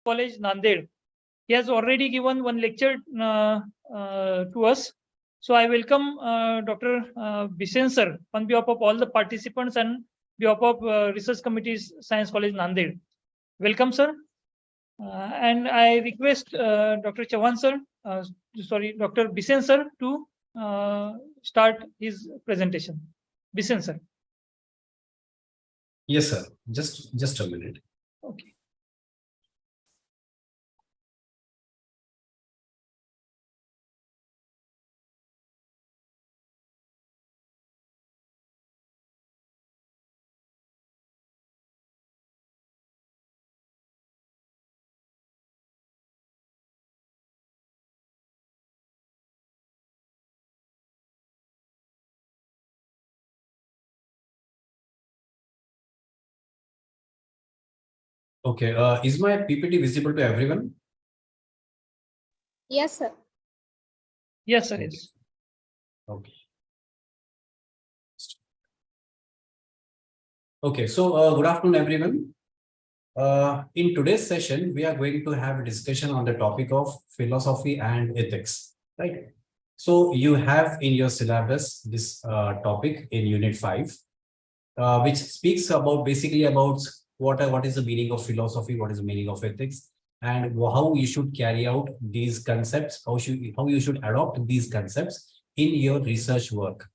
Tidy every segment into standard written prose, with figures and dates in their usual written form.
College, Nanded. He has already given one lecture to us. So I welcome Dr. Bisen sir on behalf of all the participants and behalf of Research Committees, Science College, Nanded. Welcome, sir. And I request Dr. Chauhan sir, Dr. Bisen sir to start his presentation. Bisen sir. Yes, sir. Just a minute. Okay. Okay. Is my PPT visible to everyone? Yes, sir. Yes, sir. Yes. Okay. Okay. So, good afternoon, everyone. In today's session, we are going to have a discussion on the topic of philosophy and ethics, right? So, you have in your syllabus this topic in Unit 5, which speaks about basically about what is the meaning of philosophy, what is the meaning of ethics, and how you should carry out these concepts, how you should adopt these concepts in your research work.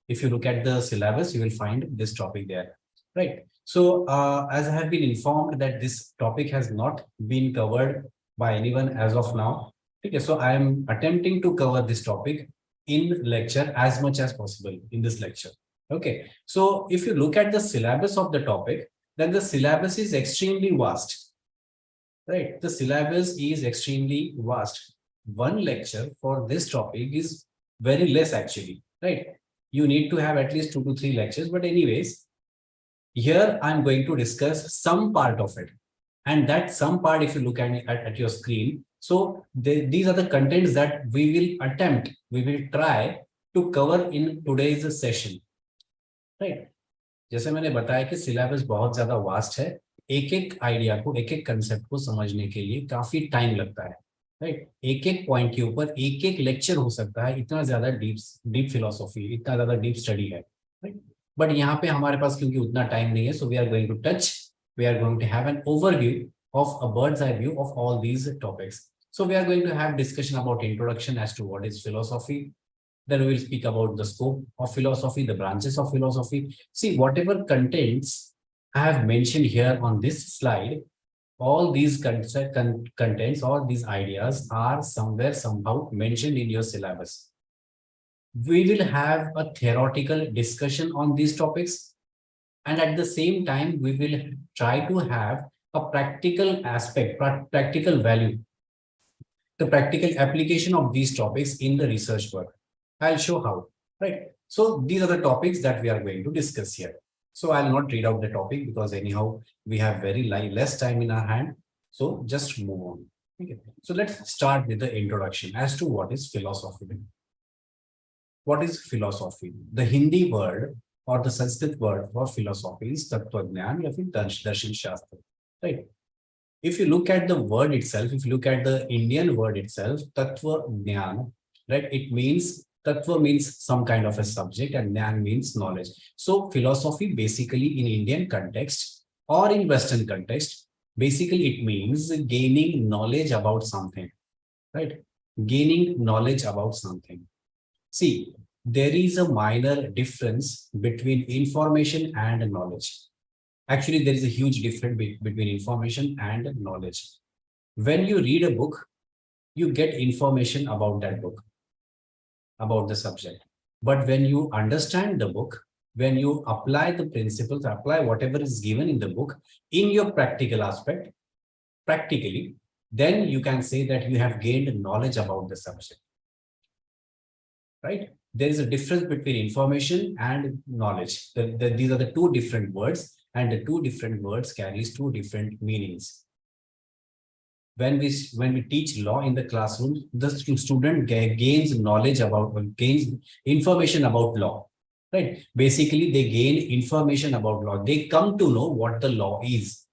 If you look at the syllabus, you will find this topic there, right? So as I have been informed that this topic has not been covered by anyone as of now. Okay, so I am attempting to cover this topic in lecture as much as possible in this lecture. Okay, so if you look at the syllabus of the topic, then the syllabus is extremely vast, right? The syllabus is extremely vast. One lecture for this topic is very less actually, right? You need to have at least 2 to 3 lectures, but anyways, here I'm going to discuss some part of it. And that some part, if you look at your screen, so these are the contents that we will try to cover in today's session. Right जैसे मैंने बताया कि syllabus बहुत ज्यादा vast है, एक एक idea को, एक एक कंसेप्ट को समझने के लिए काफी टाइम लगता है, राइट? एक एक पॉइंट के ऊपर एक एक लेक्चर हो सकता है, इतना ज्यादा डीप फिलोसॉफी, इतना ज्यादा डीप स्टडी है, राइट? बट यहाँ पे हमारे पास क्योंकि उतना टाइम नहीं है, so we are going to have an overview of a bird's eye view of all these topics. So we are going to have discussion about introduction as to what is philosophy. Then we will speak about the scope of philosophy, the branches of philosophy. See, whatever contents I have mentioned here on this slide, all these contents, all these ideas are somewhere somehow mentioned in your syllabus. We will have a theoretical discussion on these topics, and at the same time we will try to have a practical aspect, practical value, the practical application of these topics in the research work. I'll show how, right? So these are the topics that we are going to discuss here. So I'll not read out the topic because anyhow we have very less time in our hand. So just move on. Okay. So let's start with the introduction as to what is philosophy. What is philosophy? The Hindi word or the Sanskrit word for philosophy is Tattvagnan ya phir Darshan Shastra. Right. If you look at the word itself, if you look at the Indian word itself, Tattva Jnana, right? It means Tattva means some kind of a subject and Jnana means knowledge. So philosophy basically in Indian context or in Western context, basically it means gaining knowledge about something, right? Gaining knowledge about something. See, there is a minor difference between information and knowledge. Actually, there is a huge difference between information and knowledge. When you read a book, you get information about that book, about the subject. But when you understand the book, when you apply the principles, apply whatever is given in the book in your practical aspect, practically, then you can say that you have gained knowledge about the subject. Right? There is a difference between information and knowledge. These are the two different words. And the two different words carries two different meanings. When we teach law in the classroom, the student gains knowledge about, gains information about law, right? Basically, they gain information about law. They come to know what the law is.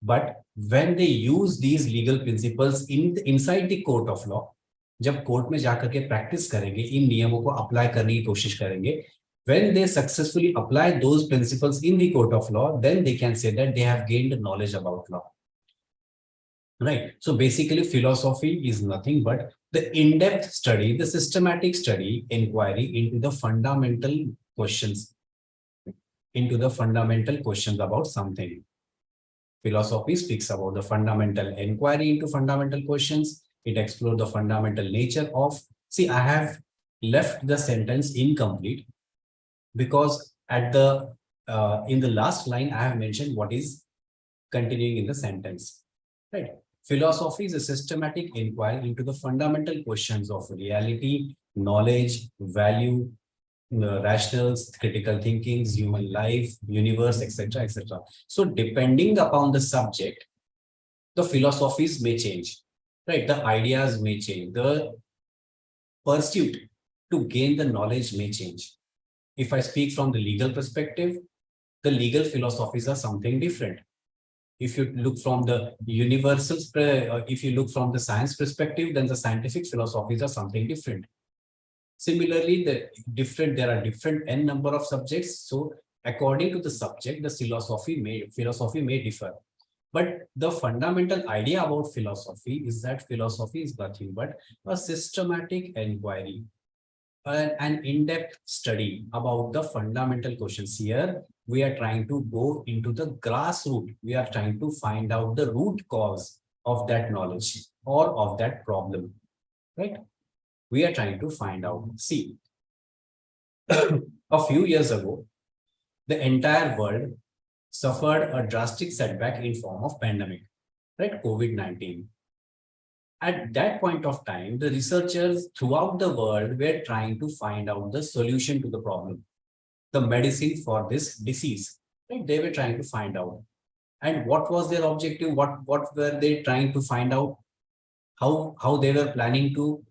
But when they use these legal principles inside the court of law, जब court में जाकर के practice करेंगे, इन नियमों को apply करने की कोशिश करेंगे, when they successfully apply those principles in the court of law, then they can say that they have gained knowledge about law. Right. So basically, philosophy is nothing but the in-depth study, the systematic study, inquiry into the fundamental questions, about something. Philosophy speaks about the fundamental inquiry into fundamental questions. It explores the fundamental nature of. See, I have left the sentence incomplete because at the in the last line I have mentioned what is continuing in the sentence. Right. Philosophy is a systematic inquiry into the fundamental questions of reality, knowledge, value, rationals, critical thinkings, human life, universe, etc., etc. So depending upon the subject, the philosophies may change, right? The ideas may change. The pursuit to gain the knowledge may change. If I speak from the legal perspective, the legal philosophies are something different. If you look from the universal, if you look from the science perspective, then the scientific philosophies are something different. Similarly, there are different n number of subjects. So according to the subject, the philosophy may differ. But the fundamental idea about philosophy is that philosophy is nothing but a systematic inquiry, an in-depth study about the fundamental questions. Here, we are trying to go into the grassroots. We are trying to find out the root cause of that knowledge or of that problem, right? We are trying to find out. See, a few years ago, the entire world suffered a drastic setback in form of pandemic, right? COVID-19. At that point of time, the researchers throughout the world were trying to find out the solution to the problem, the medicine for this disease, right? They were trying to find out. And what was their objective? What were they trying to find out? How they were planning to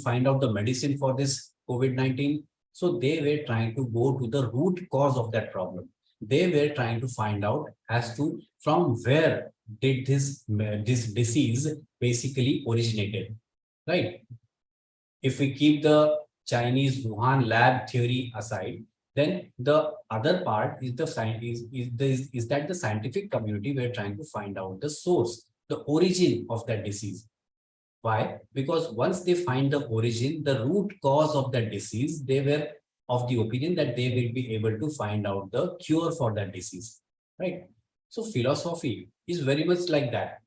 find out the medicine for this COVID-19. So they were trying to go to the root cause of that problem. They were trying to find out as to from where did this disease basically originated, right? If we keep the Chinese Wuhan lab theory aside, then the other part is that the scientific community were trying to find out the source, the origin of that disease. Why? Because once they find the origin, the root cause of that disease, they were of the opinion that they will be able to find out the cure for that disease, right? So philosophy is very much like that.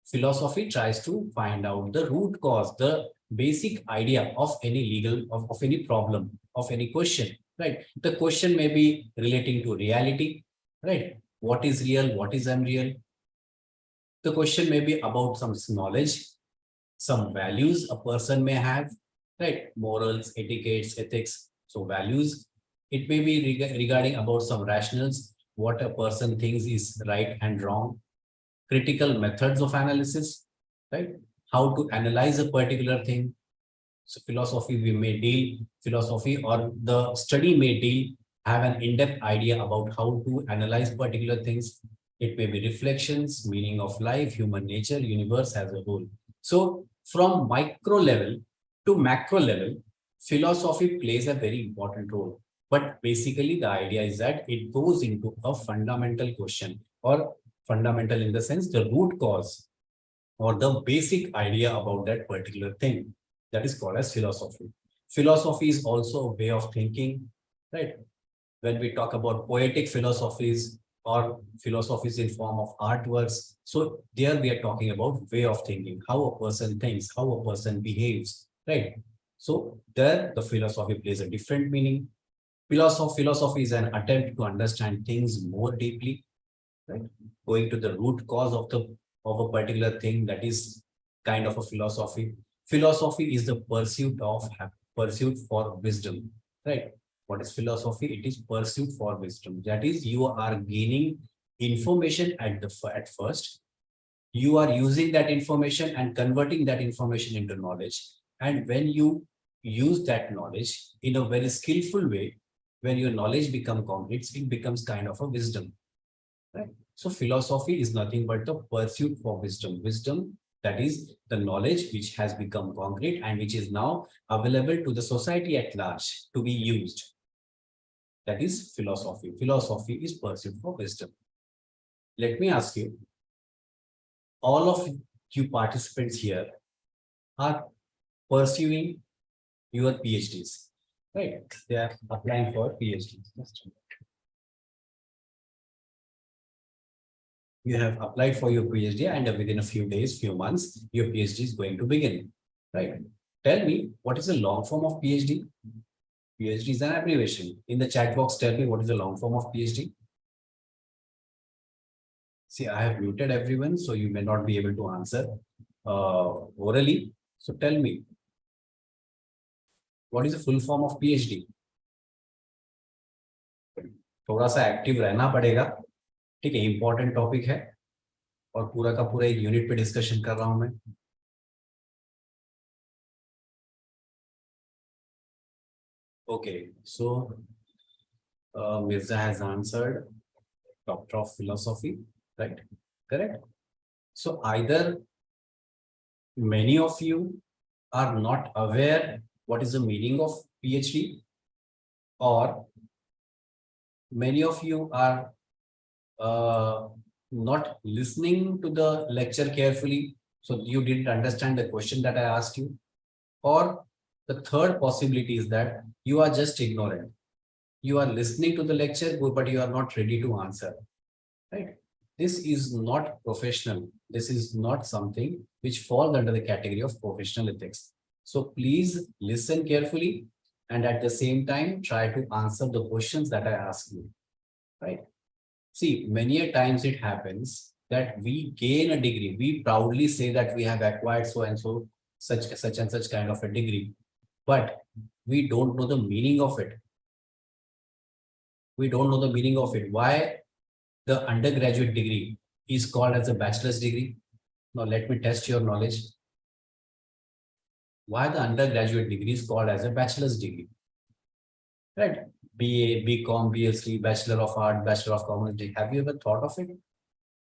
Philosophy tries to find out the root cause, the basic idea of any legal, of any problem, of any question, right? The question may be relating to reality, right? What is real? What is unreal? The question may be about some knowledge, some values a person may have, right? Morals, etiquettes, ethics. So values, it may be regarding about some rationals, what a person thinks is right and wrong, critical methods of analysis, right? How to analyze a particular thing. So philosophy or the study may have an in-depth idea about how to analyze particular things. It may be reflections, meaning of life, human nature, universe as a whole. So from micro level to macro level, philosophy plays a very important role. But basically the idea is that it goes into a fundamental question, or fundamental in the sense the root cause or the basic idea about that particular thing. That is called as philosophy. Philosophy is also a way of thinking, right? When we talk about poetic philosophies or philosophies in form of artworks, so there we are talking about way of thinking, how a person thinks, how a person behaves, right? So there the philosophy plays a different meaning. Philosophy is an attempt to understand things more deeply, right? Going to the root cause of a particular thing, that is kind of a philosophy. Philosophy is the pursuit for wisdom, right? What is philosophy? It is pursuit for wisdom. That is, you are gaining information at first. You are using that information and converting that information into knowledge. And when you use that knowledge in a very skillful way, when your knowledge becomes complete, it becomes kind of a wisdom, right? So philosophy is nothing but the pursuit for wisdom. Wisdom, that is the knowledge which has become concrete and which is now available to the society at large to be used. That is philosophy. Philosophy is pursuit for wisdom. Let me ask you, all of you participants here are pursuing your PhDs, right? They are applying for PhDs. You have applied for your PhD and within a few days, few months, your PhD is going to begin, right? Tell me, what is the long form of PhD? PhD is an abbreviation. In the chat box, tell me what is the long form of PhD? See, I have muted everyone, so you may not be able to answer orally. So tell me, what is the full form of PhD? थोड़ा सा active रहना पड़ेगा, ठीक है, important topic है और पूरा का पूरा एक यूनिट पे डिस्कशन कर रहा हूं मैं. Okay, so Mirza has answered Doctor of Philosophy, right? Correct. So either many of you are not aware what is the meaning of PhD, or many of you are not listening to the lecture carefully, so you didn't understand the question that I asked you, or the third possibility is that you are just ignorant. You are listening to the lecture, but you are not ready to answer, right? This is not professional. This is not something which falls under the category of professional ethics. So please listen carefully and at the same time try to answer the questions that I ask you, right? See, many a times it happens that we gain a degree. We proudly say that we have acquired so and so, such and such kind of a degree, but we don't know the meaning of it. We don't know the meaning of it. Why the undergraduate degree is called as a bachelor's degree? Now let me test your knowledge. Why the undergraduate degree is called as a bachelor's degree? Right? BA, BCom, BSc, Bachelor of Art, Bachelor of Commerce. Have you ever thought of it?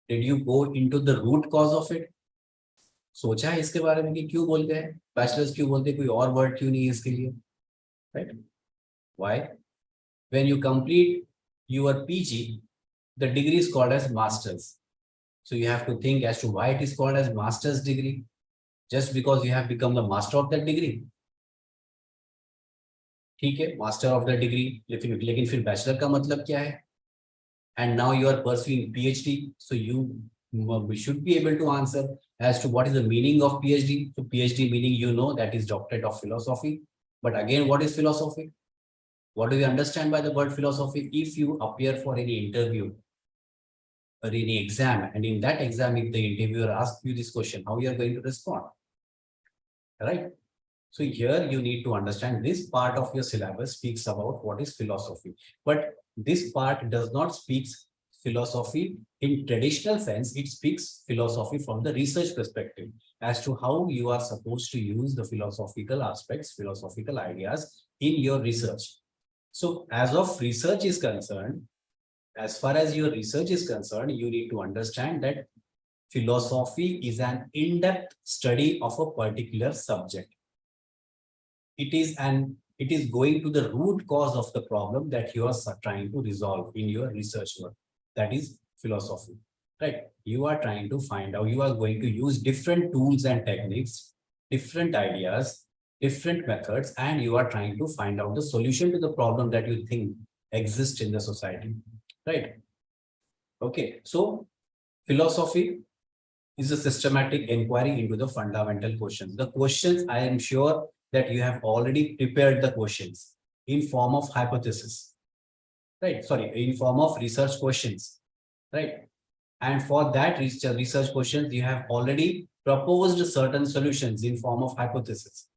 Did you go into the root cause of it? सोचा है इसके बारे में कि क्यों बोलते हैं bachelors, क्यों बोलते हैं, कोई और वर्ड क्यों नहीं है इसके लिए, right? Why? When you complete your PG, the degree is called as master's. So you have to think as to why it is called as master's degree, just because you have become the master of that degree. ठीक है, master of the degree, लेकिन फिर bachelor का मतलब क्या है? And now you are pursuing PhD, so we should be able to answer as to what is the meaning of PhD. So PhD meaning, you know, that is doctorate of philosophy. But again, what is philosophy? What do you understand by the word philosophy? If you appear for any interview or any exam, and in that exam, if the interviewer asks you this question, how you are going to respond, right? So here you need to understand this part of your syllabus speaks about what is philosophy, but this part does not speak philosophy in traditional sense. It speaks philosophy from the research perspective as to how you are supposed to use the philosophical aspects, philosophical ideas in your research. So as of research is concerned, as far as your research is concerned, you need to understand that philosophy is an in-depth study of a particular subject. It is going to the root cause of the problem that you are trying to resolve in your research work. That is philosophy, right? You are trying to find out, you are going to use different tools and techniques, different ideas, different methods, and you are trying to find out the solution to the problem that you think exists in the society, right? Okay, so philosophy is a systematic inquiry into the fundamental questions. The questions, I am sure that you have already prepared the questions in form of hypothesis, right? Sorry, in form of research questions, right? And for that research questions, you have already proposed certain solutions in form of hypothesis,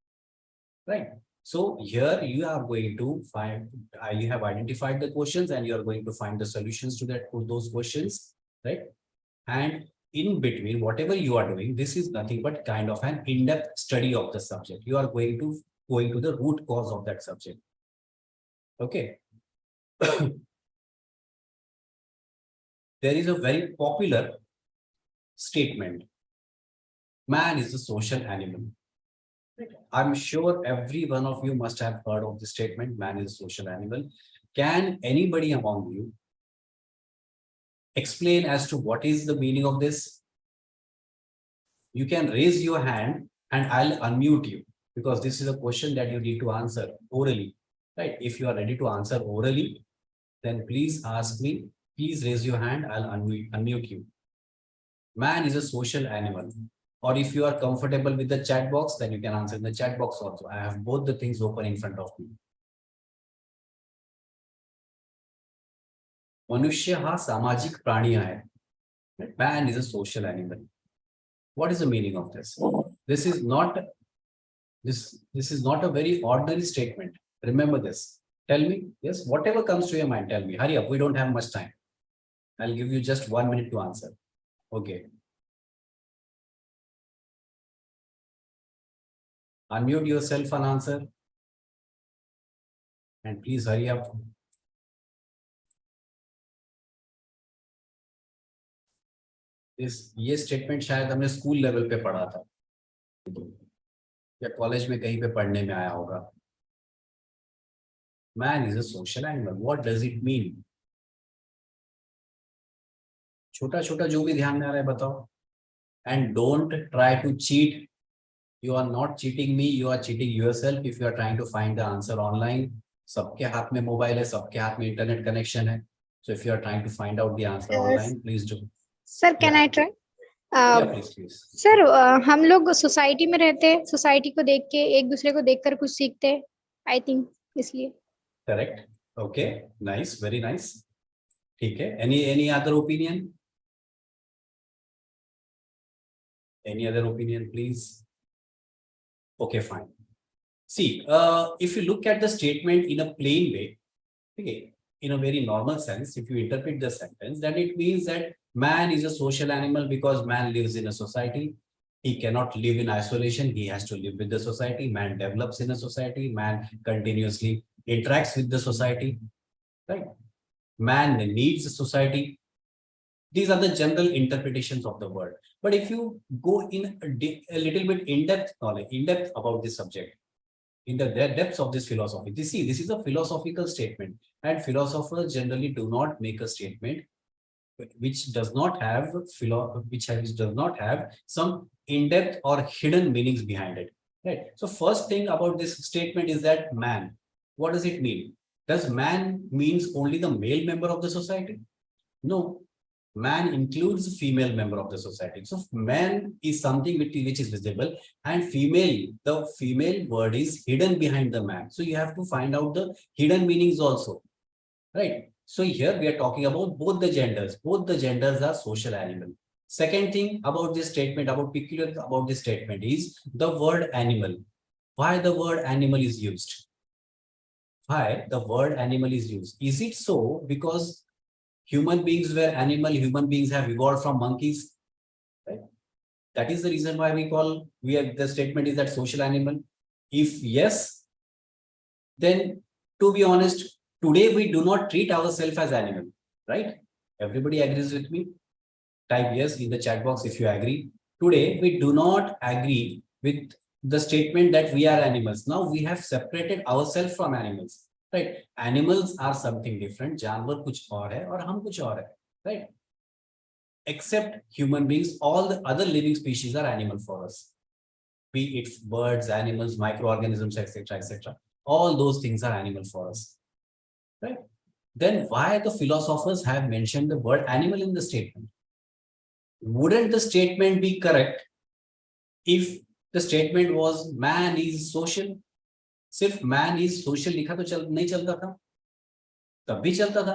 right? So here you are going to find, you have identified the questions and you are going to find the solutions to those questions, right? And in between, whatever you are doing, this is nothing but kind of an in-depth study of the subject. You are going to the root cause of that subject. Okay. there is a very popular statement. Man is a social animal. I'm sure every one of you must have heard of the statement, man is a social animal. Can anybody among you explain as to what is the meaning of this? You can raise your hand and I'll unmute you, because this is a question that you need to answer orally, right? If you are ready to answer orally, then please ask me. Please raise your hand. I'll unmute you. Man is a social animal. Or if you are comfortable with the chat box, then you can answer in the chat box also. I have both the things open in front of me. मनुष्य हा सामाजिक प्राणी आहे. Man is a social animal. What is the meaning of this? This is not a very ordinary statement. Remember this. Tell me, yes, whatever comes to your mind, tell me. Hurry up, we don't have much time. I'll give you just 1 minute to answer. Okay. Unmute yourself and answer. And please hurry up. ये statement शायद हमने school level पे पढ़ा था या college में कहीं पे पढ़ने में आया होगा. Man is a social animal. What does it mean? छोटा छोटा जो भी ध्यान में आ रहा है बताओ. And don't try to cheat. You are not cheating me. You are cheating yourself if you are trying to find the answer online. सबके हाथ में मोबाइल है, सबके हाथ में इंटरनेट कनेक्शन है. So if you are trying to find out the answer online, please do. Sir can I try? Sir हम लोग सोसाइटी में रहते हैं, सोसाइटी को देख के एक दूसरे को देखकर कुछ सीखते हैं, आई थिंक इसलिए. Correct. Okay, nice, very nice. ठीक है. Any other opinion? Any other opinion, please? Okay, fine. See, if you look at the statement in a plain way, okay, in a very normal sense, if you interpret the sentence, then it means that man is a social animal because man lives in a society. He cannot live in isolation. He has to live with the society. Man develops in a society. Man continuously interacts with the society, right? Man needs a society. These are the general interpretations of the word. But if you go in a little bit in-depth knowledge, in-depth about this subject, in the depths of this philosophy, this is a philosophical statement, and philosophers generally do not make a statement which does not have some in-depth or hidden meanings behind it. Right. So first thing about this statement is that man. What does it mean? Does man means only the male member of the society? No. Man includes female member of the society. So man is something which is visible, and female, the female word is hidden behind the man. So you have to find out the hidden meanings also, right? So here we are talking about both the genders. Both the genders are social animal. Second thing about this statement, peculiar about this statement is the word animal. Why the word animal is used? Why the word animal is used? Is it so because human beings were animal, human beings have evolved from monkeys, right? That is the reason why the statement is that social animal. If yes, then to be honest, today we do not treat ourselves as animal, right? Everybody agrees with me? Type yes in the chat box if you agree. Today we do not agree with the statement that we are animals. Now we have separated ourselves from animals. Right? Animals are something different. जानवर कुछ और है और हम कुछ और है, right? Except human beings, all the other living species are animal for us. Be it birds, animals, microorganisms, etc., etc. All those things are animal for us, right? Then why the philosophers have mentioned the word animal in the statement? Wouldn't the statement be correct if the statement was man is social? सिर्फ man is social लिखा तो नहीं चलता था, तब भी चलता था,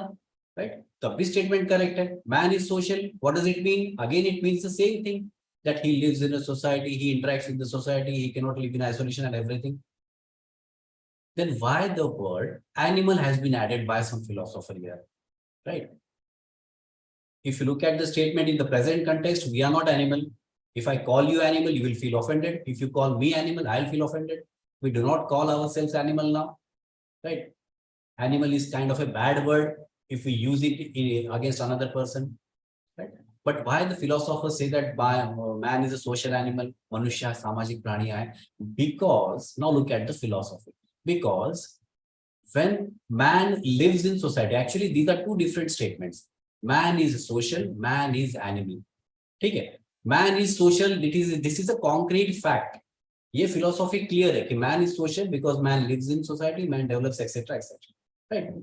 राइट? तब भी स्टेटमेंट करेक्ट है. Man is social, what does it mean? Again it means the same thing, that he lives in a society, he interacts with the society, he can not live in isolation and everything. Then why the word animal has been added by some philosopher here, right? If you look at the statement in the present context, we are not animal. If I call you animal, you will feel offended. If you call me animal, I'll feel offended. We do not call ourselves animal now, right? Animal is kind of a bad word if we use it against another person. But why the philosophers say that man is a social animal, Manushya samajik prani hai? Because now look at the philosophy. Because when man lives in society, actually these are two different statements. Man is social, man is animal. Okay? Man is social. This is a concrete fact. ये philosophy clear है कि man is social because man lives in society, man develops, etc., etc. Right?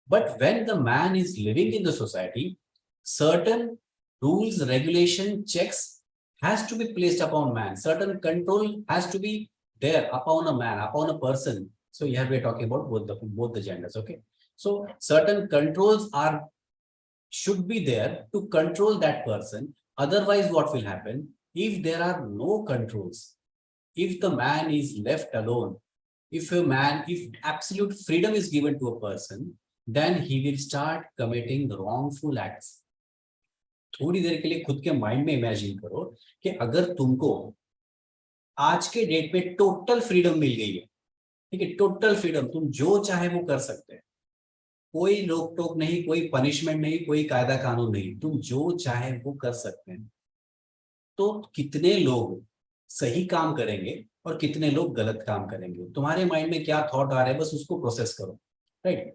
But when the man is living in the society, certain rules, regulation, checks has to be placed upon man. Certain control has to be there upon a man, upon a person. So here we are talking about both the genders. Okay. So certain controls should be there to control that person. Otherwise, what will happen if there are no controls? If the man is left alone, if absolute freedom is given to a person, then he will start committing wrongful acts. थोड़ी देर के लिए खुद के mind में imagine करो कि अगर तुमको आज के डेट में टोटल फ्रीडम मिल गई है, ठीक है, टोटल फ्रीडम, तुम जो चाहे वो कर सकते हैं, कोई रोक टोक नहीं, कोई पनिशमेंट नहीं, कोई कायदा कानून नहीं, तुम जो चाहे वो कर सकते हैं, तो कितने लोग सही काम करेंगे और कितने लोग गलत काम करेंगे? तुम्हारे माइंड में क्या थॉट आ रहे हैं, बस उसको प्रोसेस करो, राइट?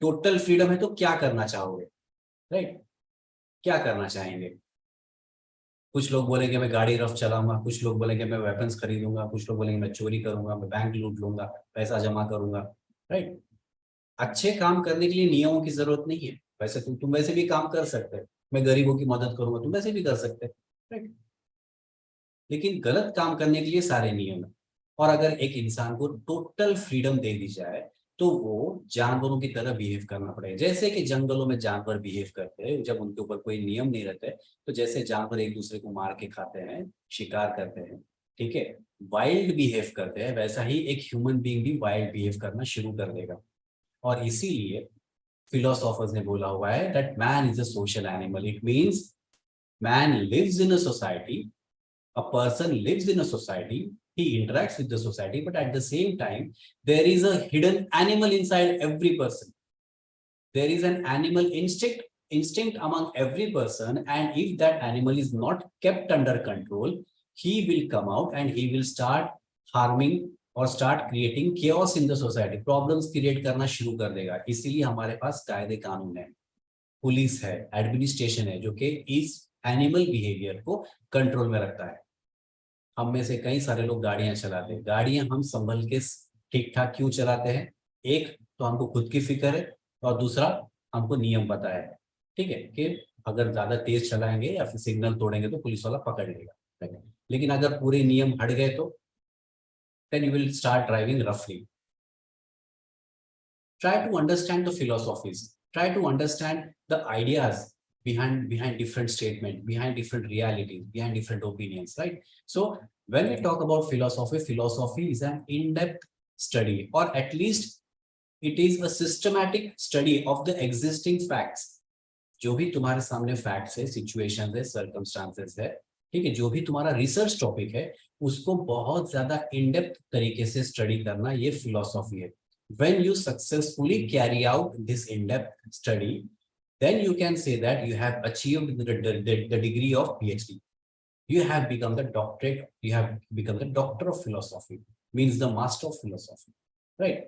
टोटल फ्रीडम है तो क्या करना चाहोगे, राइट? क्या करना चाहेंगे? कुछ लोग बोलेंगे मैं गाड़ी रफ चलाऊंगा, कुछ लोग बोलेंगे मैं वेपन्स खरीदूंगा, कुछ लोग बोलेंगे मैं चोरी करूंगा, मैं बैंक लूट लूंगा, पैसा जमा करूंगा, राइट? अच्छे काम करने के लिए नियमों की जरूरत नहीं है। वैसे तुम वैसे भी काम कर सकते हो, मैं गरीबों की मदद करूंगा, तुम वैसे भी कर सकते हो, राइट? लेकिन गलत काम करने के लिए सारे नियम है। और अगर एक इंसान को टोटल फ्रीडम दे दी जाए तो वो जानवरों की तरह बिहेव करना पड़ेगा। जैसे कि जंगलों में जानवर बिहेव करते हैं जब उनके ऊपर कोई नियम नहीं रहते, तो जैसे जानवर एक दूसरे को मार के खाते हैं, शिकार करते हैं, ठीक है, वाइल्ड बिहेव करते हैं, वैसा ही एक ह्यूमन बीइंग भी वाइल्ड बिहेव करना शुरू कर देगा। और इसीलिए फिलोसोफर्स ने बोला हुआ है that man is a social animal. It means man lives in a society, a person lives in a society, he interacts with the society, but at the same time, there is a hidden animal inside every person. There is an animal instinct among every person, and if that animal is not kept under control, he will come out and he will start harming or start creating chaos in the society. Problems create करना शुरू कर देगा। इसीलिए हमारे पास कायदे कानून है, police है, एडमिनिस्ट्रेशन है, जो कि इस एनिमल बिहेवियर को कंट्रोल में रखता है। हम में से कई सारे लोग गाड़ियां चलाते हैं, गाड़ियां हम संभल के ठीक ठाक क्यों चलाते हैं? एक तो हमको खुद की फिक्र है, और दूसरा हमको नियम पता है, ठीक है, कि अगर ज्यादा तेज चलाएंगे या फिर सिग्नल तोड़ेंगे तो पुलिस वाला पकड़ लेगा। लेकिन अगर पूरे नियम हट गए तो then you will start driving roughly. Try to understand the philosophies, try to understand the ideas behind different statements, behind different realities, behind different opinions, right? So when we talk about philosophy is an in-depth study, or at least it is a systematic study of the existing facts. जो भी तुम्हारे सामने facts है, situations है, circumstances है, ठीक है, जो भी तुम्हारा research topic है, उसको बहुत ज्यादा in-depth तरीके से study करना, ये philosophy है। When you successfully carry out this in-depth study, then you can say that you have achieved the degree of PhD. You have become the doctorate, you have become the doctor of philosophy, means the master of philosophy, right?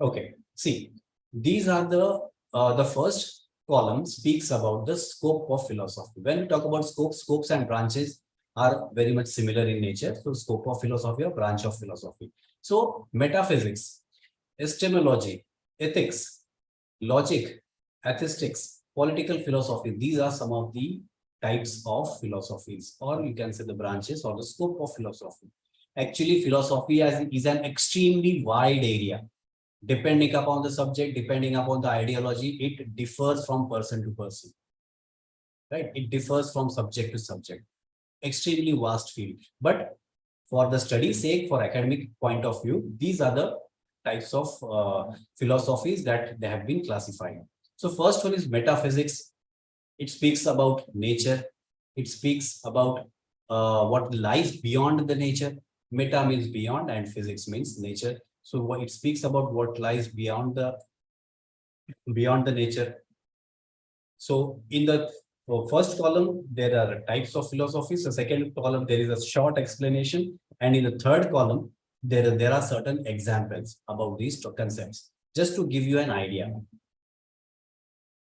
Okay, see, these are the first column speaks about the scope of philosophy. When we talk about scopes and branches are very much similar in nature. So scope of philosophy or branch of philosophy. So metaphysics, epistemology, ethics, logic, aesthetics, political philosophy, these are some of the types of philosophies, or you can say the branches or the scope of philosophy. Actually, philosophy is an extremely wide area. Depending upon the subject, depending upon the ideology, it differs from person to person, right? It differs from subject to subject. Extremely vast field. But for the study sake, for academic point of view, these are the types of philosophies that they have been classified. So first one is metaphysics. It speaks about nature. It speaks about what lies beyond the nature. Meta means beyond and physics means nature. So it speaks about what lies beyond the beyond the nature. So in the first column, there are types of philosophies. The second column, there is a short explanation. And in the third column, there are certain examples about these concepts. Just to give you an idea.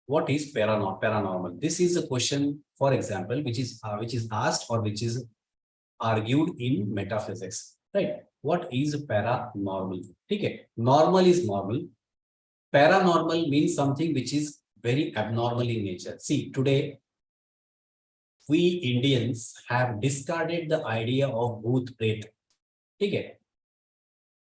What is paranormal? This is a question, for example, which is asked or which is argued in metaphysics, right? What is paranormal? Okay, normal is normal. Paranormal means something which is very abnormal in nature. See, today, we Indians have discarded the idea of bhoot pret. Okay,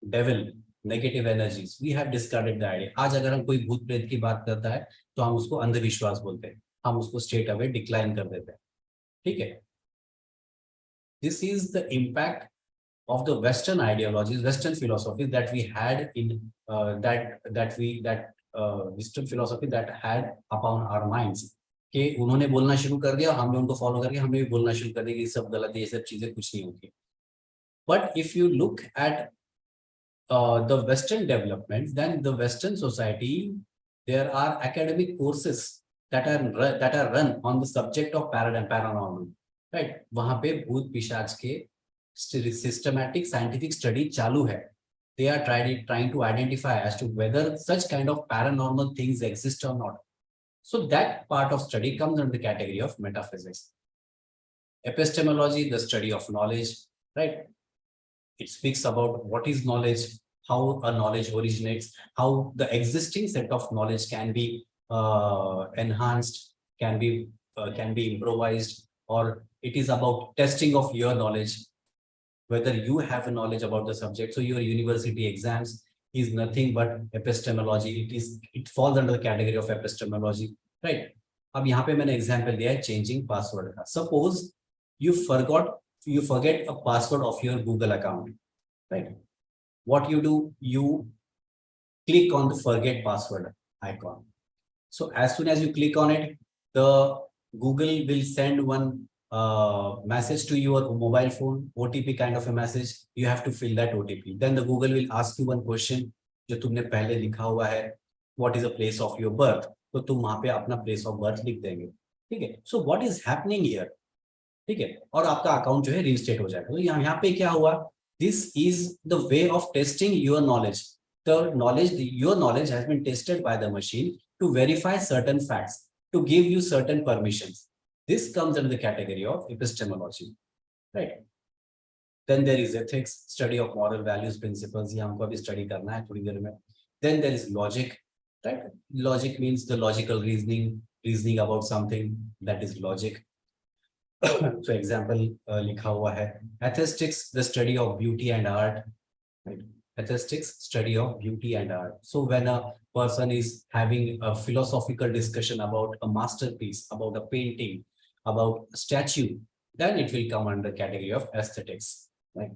devil, negative energies. We have discarded the idea. आज अगर हम कोई भूत प्रेत की बात करता है, तो हम उसको अंधविश्वास बोलते हैं. हम उसको straight away decline कर देते हैं. ठीक है? This is the impact of the Western ideologies, Western philosophies that we had in Western philosophy that had upon our minds. कि उन्होंने बोलना शुरू कर दिया, हमने उनको फॉलो करके हमें भी बोलना शुरू कर दिया कि सब गलत है, ये सब चीजें कुछ नहीं होती. But if you look at the Western development, then the Western society, there are academic courses that are run on the subject of paranormal, right? वहाँ पे भूत पिशाच के systematic scientific study चालू है. They are trying to identify as to whether such kind of paranormal things exist or not. So that part of study comes under the category of metaphysics. Epistemology, the study of knowledge, right? It speaks about what is knowledge, how a knowledge originates, how the existing set of knowledge can be enhanced, can be improvised, or it is about testing of your knowledge, whether you have a knowledge about the subject. So your university exams is nothing but epistemology. It falls under the category of epistemology, right? अब यहाँ पे मैंने example दिया है changing password का. Suppose you forget a password of your Google account, right? What you do, you click on the forget password icon. So as soon as you click on it, the Google will send one message to your mobile phone, OTP kind of a message. You have to fill that OTP. Then the Google will ask you one question, जो तुमने पहले लिखा हुआ है, what is the place of your birth? तो तुम वहाँ पे अपना place of birth लिख देंगे, ठीक है? So what is happening here? ठीक है? और आपका account जो है reinstate हो जाएगा. तो यहाँ पे क्या हुआ? This is the way of testing your knowledge. Your knowledge has been tested by the machine to verify certain facts, to give you certain permissions. This comes under the category of epistemology, right? Then there is ethics, study of moral values, principles. ये हमको अभी study करना है थोड़ी देर में. Then there is logic, right? Logic means the logical reasoning about something, that is logic. So example लिखा हुआ है. Aesthetics, the study of beauty and art, right? Aesthetics, study of beauty and art. So when a person is having a philosophical discussion about a masterpiece, about a painting, about a statue, then it will come under category of aesthetics, right?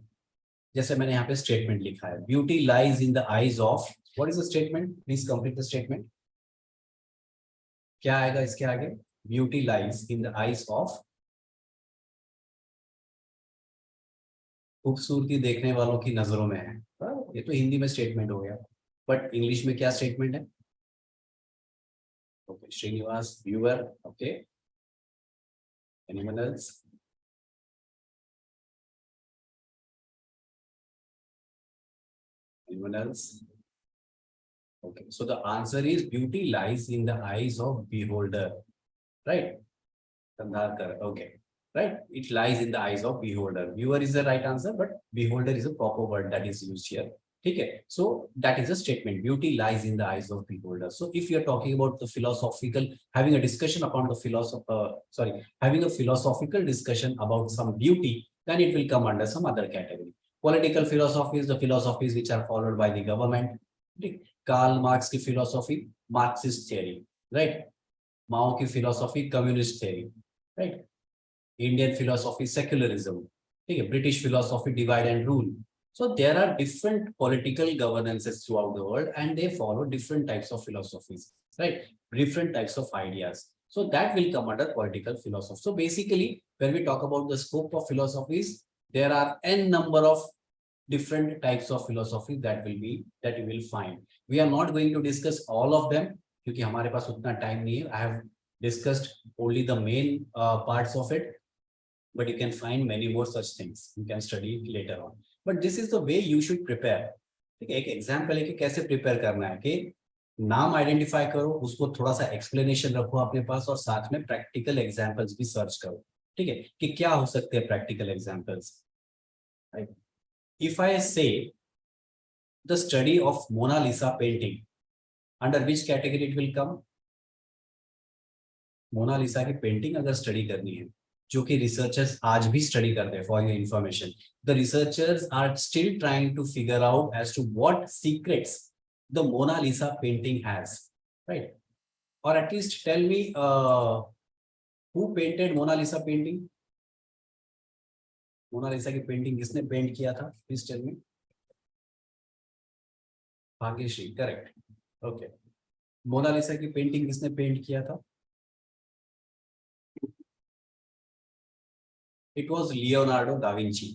जैसे मैंने यहाँ पे statement लिखा है. Beauty lies in the eyes of. What is the statement? Please complete the statement. क्या आएगा इसके आगे? Beauty lies in the eyes of. खूबसूरती देखने वालों की नजरों में है. ये तो हिंदी में स्टेटमेंट हो गया, बट इंग्लिश में क्या स्टेटमेंट है? Okay, Srinivas, viewer. Okay, anyone else? Anyone else? Okay, so the answer is beauty lies in the eyes of beholder, right? Kandharkar, okay. Right, it lies in the eyes of beholder. Viewer is the right answer, but beholder is a proper word that is used here. Okay, so that is a statement. Beauty lies in the eyes of beholder. So if you're talking about the philosophical, having a discussion upon the having a philosophical discussion about some beauty, then it will come under some other category. Political philosophy is the philosophies which are followed by the government. Karl Marx की philosophy, Marxist theory, right? Mao की philosophy, communist theory, right? Indian philosophy, secularism. Okay, British philosophy, divide and rule. So there are different political governances throughout the world, and they follow different types of philosophies, right? Different types of ideas. So that will come under political philosophy. So basically, when we talk about the scope of philosophies, there are n number of different types of philosophy that you will find. We are not going to discuss all of them. क्योंकि हमारे पास उतना time नहीं है. I have discussed only the main parts of it, but you can find many more such things. You can study it later on. But this is the way you should prepare. ठीक है, एक example है कि कैसे prepare करना है कि नाम आइडेंटिफाई करो, उसको थोड़ा सा एक्सप्लेनेशन रखो अपने पास और साथ में प्रैक्टिकल एग्जाम्पल्स भी सर्च करो. ठीक है, कि क्या हो सकते हैं practical examples. Right, if I say the study of Mona Lisa painting, under which category it will come? Mona Lisa की पेंटिंग अगर स्टडी करनी है, जो कि रिसर्चर्स आज भी स्टडी करते हैं, for your information, the researchers are still trying to figure out as to what secrets the Mona Lisa painting has, right? और at least tell me who painted Mona Lisa painting? Mona Lisa की पेंटिंग किसने paint किया था? Please tell me. Bhagyashree, correct. Okay, Mona Lisa की painting किसने paint किया था? It was Leonardo da Vinci,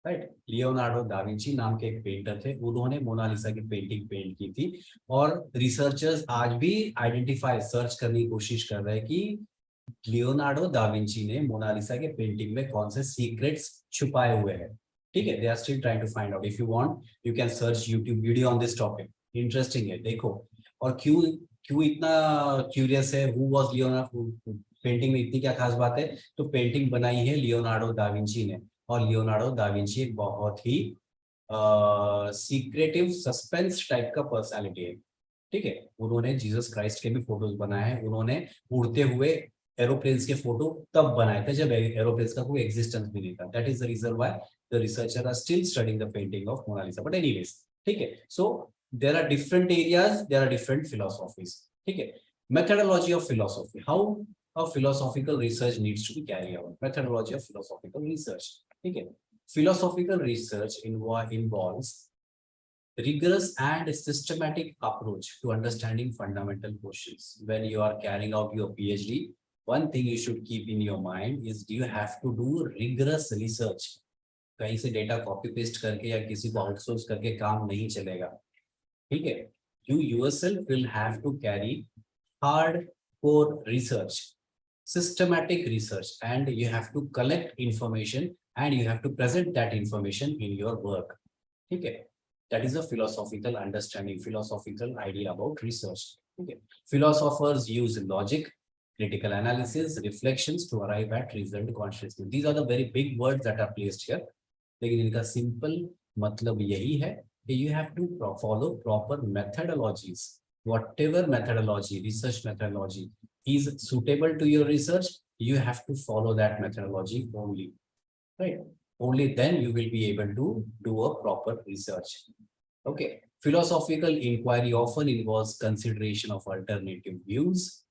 right? Leonardo da Vinci नाम के एक पेंटर थे, उन्होंने मोनालिसा की पेंटिंग पेंट की थी. और रिसर्चर्स आज भी आइडेंटिफाई, सर्च करने की कोशिश कर रहे हैं कि लियोनार्डो दा विंची ने मोनालिसा के पेंटिंग में कौन से सीक्रेट्स छुपाए हुए हैं. ठीक है, they are still trying to find out. If you want you can search YouTube video on this topic. Interesting है, देखो. और क्यों क्यों इतना क्यूरियस है, हु वाज लियोनार्डो, पेंटिंग में इतनी क्या खास बात है? तो पेंटिंग बनाई है लियोनार्डो दा विंची ने, और लियोनार्डो दा विंची एक बहुत ही सीक्रेटिव सस्पेंस टाइप का पर्सनालिटी है. ठीक है, उन्होंने जीसस क्राइस्ट के भी फोटोज बनाए हैं, उन्होंने उड़ते हुए एरोप्लेन्स के फोटो तब बनाए थे जब एरोप्लेन्स का कोई एग्जिस्टेंस भी नहीं था. That is the reason why the researcher are still studying the painting of Mona Lisa. But anyways, ठीक है, so there are different areas, there are different philosophies. ठीक है, methodology of philosophy, how a philosophical research needs to be carried out. Methodology of philosophical research. Okay, philosophical research involves rigorous and systematic approach to understanding fundamental questions. When you are carrying out your PhD, one thing you should keep in your mind is you have to do rigorous research. कहीं से data copy paste करके या किसी को outsource करके काम नहीं चलेगा. ठीक है, you yourself will have to carry hardcore research, systematic research, and you have to collect information and you have to present that information in your work. Okay, that is a philosophical understanding, philosophical idea about research. Okay, philosophers use logic, critical analysis, reflections to arrive at result consciousness. These are the very big words that are placed here, लेकिन इनका simple मतलब यही है कि you have to follow proper methodologies. Whatever methodology, research methodology is suitable to your research, you have to follow that methodology only, right? Only then you will be able to do a proper research. Okay, philosophical inquiry often involves consideration of alternative views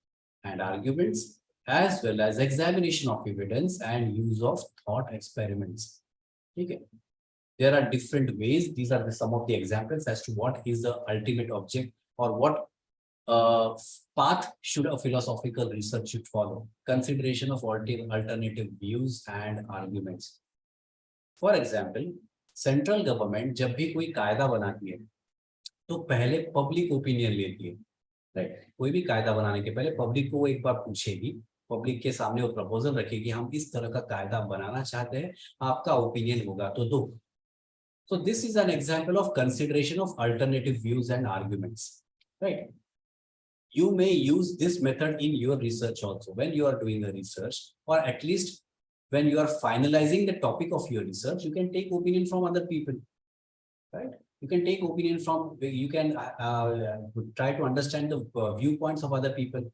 and arguments, as well as examination of evidence and use of thought experiments. Okay, there are different ways. These are some of the examples as to what is the ultimate object or what path should a philosophical research should follow. Consideration of alternative views and arguments. For example, central government जब भी कोई कायदा बनाती है तो पहले public opinion लेती है, राइट? कोई भी कायदा बनाने के पहले पब्लिक को एक बार पूछेगी, पब्लिक के सामने वो प्रपोजल रखेगी, हम इस तरह का कायदा बनाना चाहते हैं, आपका ओपिनियन होगा तो दो. So this is an example of consideration of alternative views and arguments, right? You may use this method in your research also when you are doing a research, or at least when you are finalizing the topic of your research, you can take opinion from other people, right? You can take opinion from, you can try to understand the viewpoints of other people,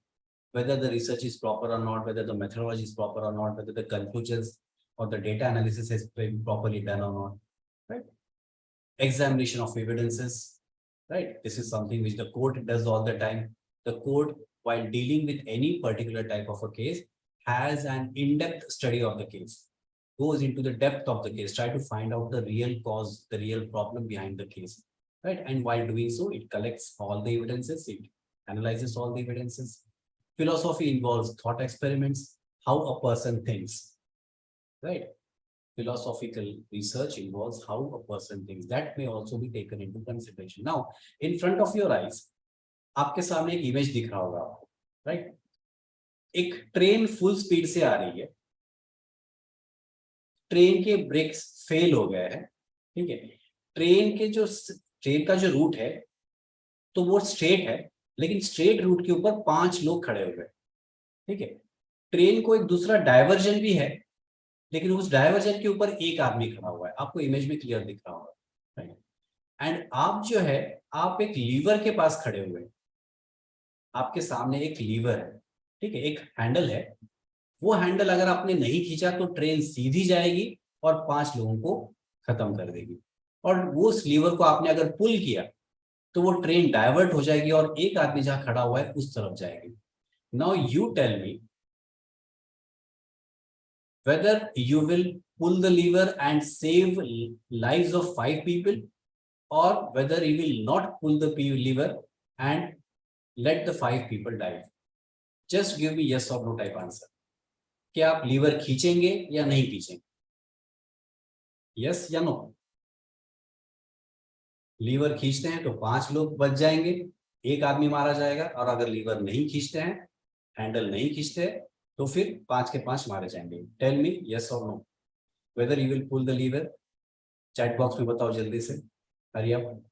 whether the research is proper or not, whether the methodology is proper or not, whether the conclusions or the data analysis has been properly done or not, right? Examination of evidences, right? This is something which the court does all the time. The court, while dealing with any particular type of a case, has an in-depth study of the case, goes into the depth of the case, try to find out the real cause, the real problem behind the case, right? And while doing so, it collects all the evidences, it analyzes all the evidences. Philosophy involves thought experiments, how a person thinks, right? Philosophical research involves how a person thinks. That may also be taken into consideration. Now, in front of your eyes, आपके सामने एक image दिख रहा होगा आपको, right? एक train full speed से आ रही है, ट्रेन के ब्रेक्स फेल हो गए हैं, ठीक है। ट्रेन का जो रूट है तो वो स्ट्रेट है, लेकिन स्ट्रेट रूट के ऊपर 5 लोग खड़े हुए हैं, ठीक है। ट्रेन को एक दूसरा डायवर्जन भी है, लेकिन उस डायवर्जन के ऊपर एक आदमी खड़ा हुआ है, आपको इमेज में क्लियर दिख रहा होगा, राइट? एंड आप जो है, आप एक लीवर के पास खड़े हुए हैं, आपके सामने एक लीवर है, ठीक है, एक हैंडल है। वो हैंडल अगर आपने नहीं खींचा तो ट्रेन सीधी जाएगी और 5 लोगों को खत्म कर देगी, और वो उस लीवर को आपने अगर पुल किया तो वो ट्रेन डाइवर्ट हो जाएगी और एक आदमी जहां खड़ा हुआ है उस तरफ जाएगी। Now you tell me whether you will pull the lever and save lives of 5 people, or whether you will not pull the lever and let the 5 people die. Just give me yes or no type answer. क्या आप liver खींचेंगे या नहीं खींचेंगे? Yes या no? Liver खींचते हैं तो 5 लोग बच जाएंगे, एक आदमी मारा जाएगा, और अगर लीवर नहीं खींचते हैं, हैंडल नहीं खींचते, तो फिर 5 के 5 मारे जाएंगे। टेल मी यस और no whether you will pull the lever. Chat box में बताओ जल्दी से, hurry up.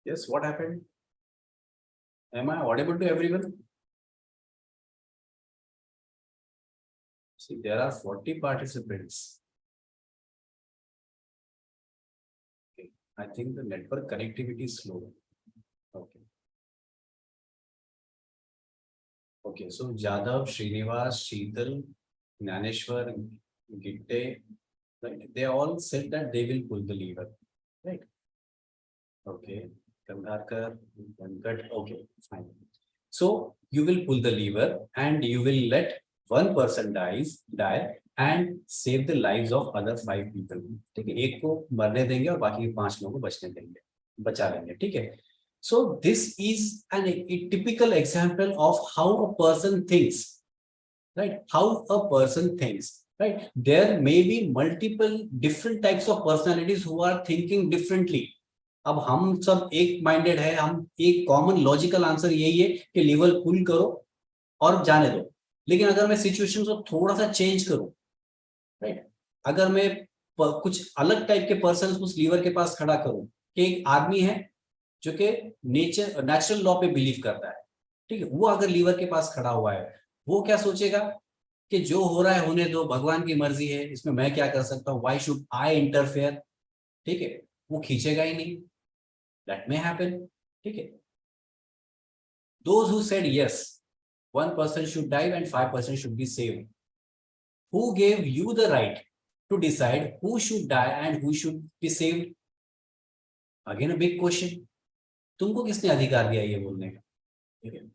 Yes, what happened? Am I audible to everyone? See, there are 40 participants. Okay. I think the network connectivity is slow. Okay. Okay, so Jadhav, Srinivas, Sheetal, Gnaneshwar, Gitte, right? They all said that they will pull the lever, right? Okay, Kandharkar, Venkat, okay, fine. So you will pull the lever and you will let one person die and save the lives of other 5 people. ठीक है, एक को मरने देंगे और बाकी 5 लोगों को बचने देंगे, बचा लेंगे, ठीक है। So this is a typical example of how a person thinks, right? How a person thinks, right? There may be multiple different types of personalities who are thinking differently. अब हम सब एक माइंडेड है, हम एक कॉमन लॉजिकल आंसर यही है कि लीवर पुल करो और जाने दो। लेकिन अगर मैं सिचुएशन को थोड़ा सा चेंज करूं, राइट, अगर मैं कुछ अलग टाइप के पर्सन उस लीवर के पास खड़ा करूं कि एक आदमी है जो कि नेचुरल लॉ पे बिलीव करता है, ठीक है, वो अगर लीवर के पास खड़ा हुआ है, वो क्या सोचेगा कि जो हो रहा है होने दो, भगवान की मर्जी है, इसमें मैं क्या कर सकता हूँ, व्हाई शुड आई इंटरफेयर, ठीक है, वो खींचेगा ही नहीं। That may happen, ठीक है। Those who said yes, 1 person should die and 5% should be saved. Who gave you the right to decide who should die and who should be saved? Again a big question. तुमको किसने अधिकार दिया ये बोलने का? ठीक है,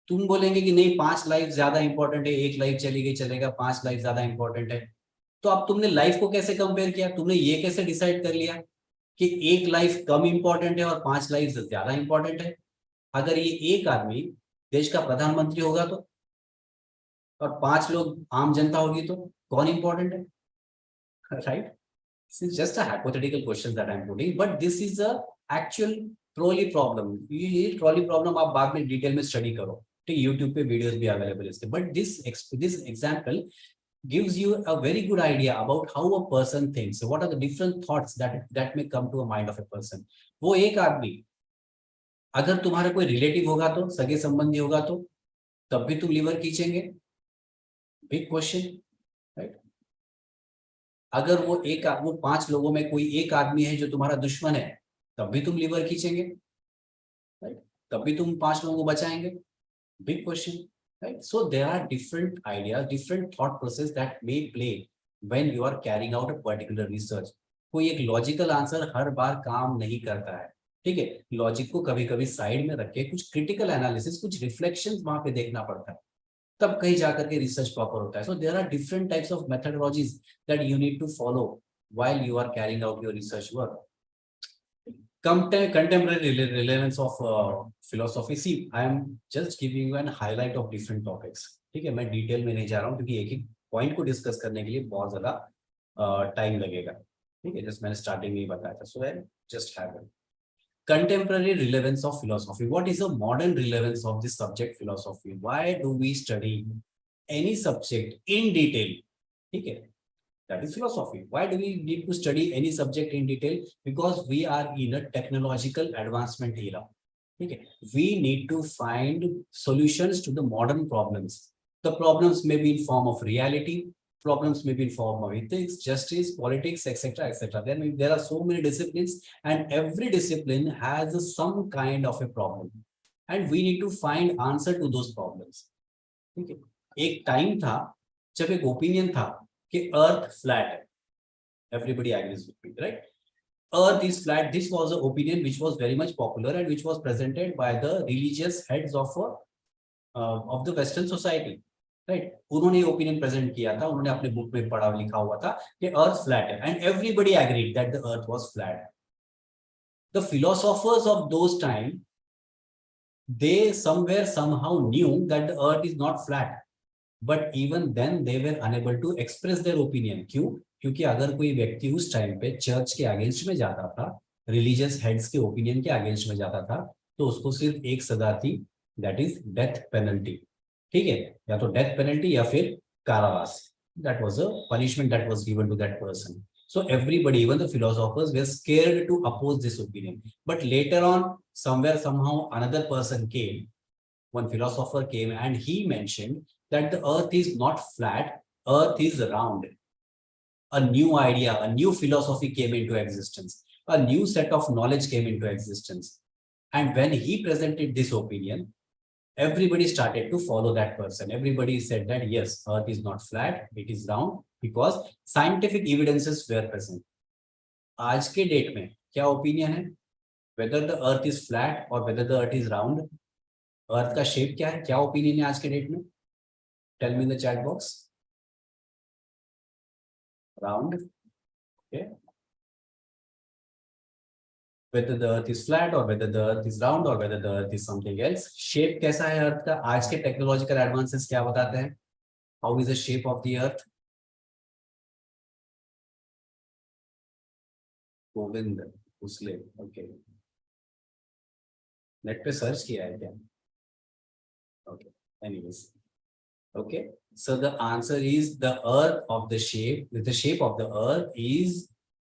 तुम बोलेंगे कि नहीं 5 लाइफ ज्यादा इंपॉर्टेंट है, 1 लाइफ चली गई चलेगा, 5 लाइफ ज्यादा इंपॉर्टेंट है। तो अब तुमने लाइफ को कैसे कंपेयर किया? तुमने ये कैसे डिसाइड कर लिया कि 1 लाइफ कम इंपॉर्टेंट है और 5 लाइफ ज्यादा इंपॉर्टेंट है? अगर ये एक आदमी देश का प्रधानमंत्री होगा तो, और 5 लोग आम जनता होगी तो कौन इंपॉर्टेंट है, right? This is just a hypothetical question that I am putting, but this is a actual trolley problem. ये ट्रॉली प्रॉब्लम आप बाद में डिटेल में स्टडी करो, ठीक, यूट्यूब पे वीडियोस भी अवेलेबल है इसके। But this example gives you a very good idea about how a person thinks. So what are the different thoughts that may come to a mind of a person? वो एक आदमी अगर तुम्हारा कोई relative होगा तो, सगे संबंधी होगा तो, तब भी तुम लीवर खींचेंगे? Big question, right? अगर वो 5 लोगों में कोई एक आदमी है जो तुम्हारा दुश्मन है, तब भी तुम लीवर खींचेंगे, राइट? तब भी तुम 5 लोगों को बचाएंगे? Big question, right? So there are different ideas, different thought process that may play when you are carrying out a particular research. कोई एक लॉजिकल आंसर हर बार काम नहीं करता है, ठीक है। लॉजिक को कभी कभी साइड में रख के कुछ क्रिटिकल एनालिसिस, कुछ रिफ्लेक्शंस वहां पे देखना पड़ता है, तब कहीं जाकर के रिसर्च प्रॉपर होता है। So there are different types of methodologies that you need to follow while you are carrying out your research work. Contemporary relevance of philosophy. See, I am just giving you an highlight of different topics. ठीक है, मैं detail में नहीं जा रहा हूँ क्योंकि एक एक पॉइंट को डिस्कस करने के लिए बहुत ज्यादा टाइम लगेगा. ठीक है, जस्ट मैंने स्टार्टिंग में ही बताया था. So I just have it. Contemporary relevance of philosophy. What is the modern relevance of this subject philosophy? Why do we study any subject in detail? Okay, that is philosophy. Why do we need to study any subject in detail? Because we are in a technological advancement era. Okay, we need to find solutions to the modern problems. The problems may be in form of reality, problems may be in form of ethics, justice, politics, etc., etc. Then there are so many disciplines, and every discipline has some kind of a problem, and we need to find answer to those problems. Okay. एक time था जब एक opinion था कि अर्थ flat है. Everybody agrees with me, right? Earth is flat. This was an opinion which was very much popular and which was presented by the religious heads of the Western society. Right? उन्होंने opinion present किया था, उन्होंने अपने book में पढ़ा लिखा हुआ था कि अर्थ फ्लैट है, and everybody agreed that the earth was flat. The philosophers of those time, they somewhere somehow knew that the earth is not flat, but even then they were unable to express their opinion. क्यों? क्योंकि अगर कोई व्यक्ति उस time पे church के against में जाता था, रिलीजियस हेड्स के ओपिनियन के अगेंस्ट में जाता था, तो उसको सिर्फ एक सजा थी, दैट इज डेथ पेनल्टी. ठीक है, या तो डेथ पेनल्टी या फिर कारावास. That was a punishment that was given to that person. So everybody, even the philosophers, were scared to oppose this opinion. But later on, somewhere somehow another person came, one philosopher came, and he mentioned that the earth is not flat, earth is round. A new idea, a new philosophy came into existence, a new set of knowledge came into existence. And when he presented this opinion, everybody started to follow that person. Everybody said that yes, earth is not flat, it is round, because scientific evidences were present. आज के date में क्या opinion है? Whether the earth is flat or whether the earth is round, अर्थ का shape क्या है? क्या opinion है आज के डेट में? Tell me in the chat box. Round. Okay. Whether the earth is flat or whether the earth is round or whether the earth is something else. Shape कैसा है अर्थ का? आज के टेक्नोलॉजिकल एडवांसेस क्या बताते हैं? How is the shape of the earth? Govind उसले. Okay, net पे सर्च किया है क्या? Okay, anyways. Okay, so the answer is the earth of the shape of the earth is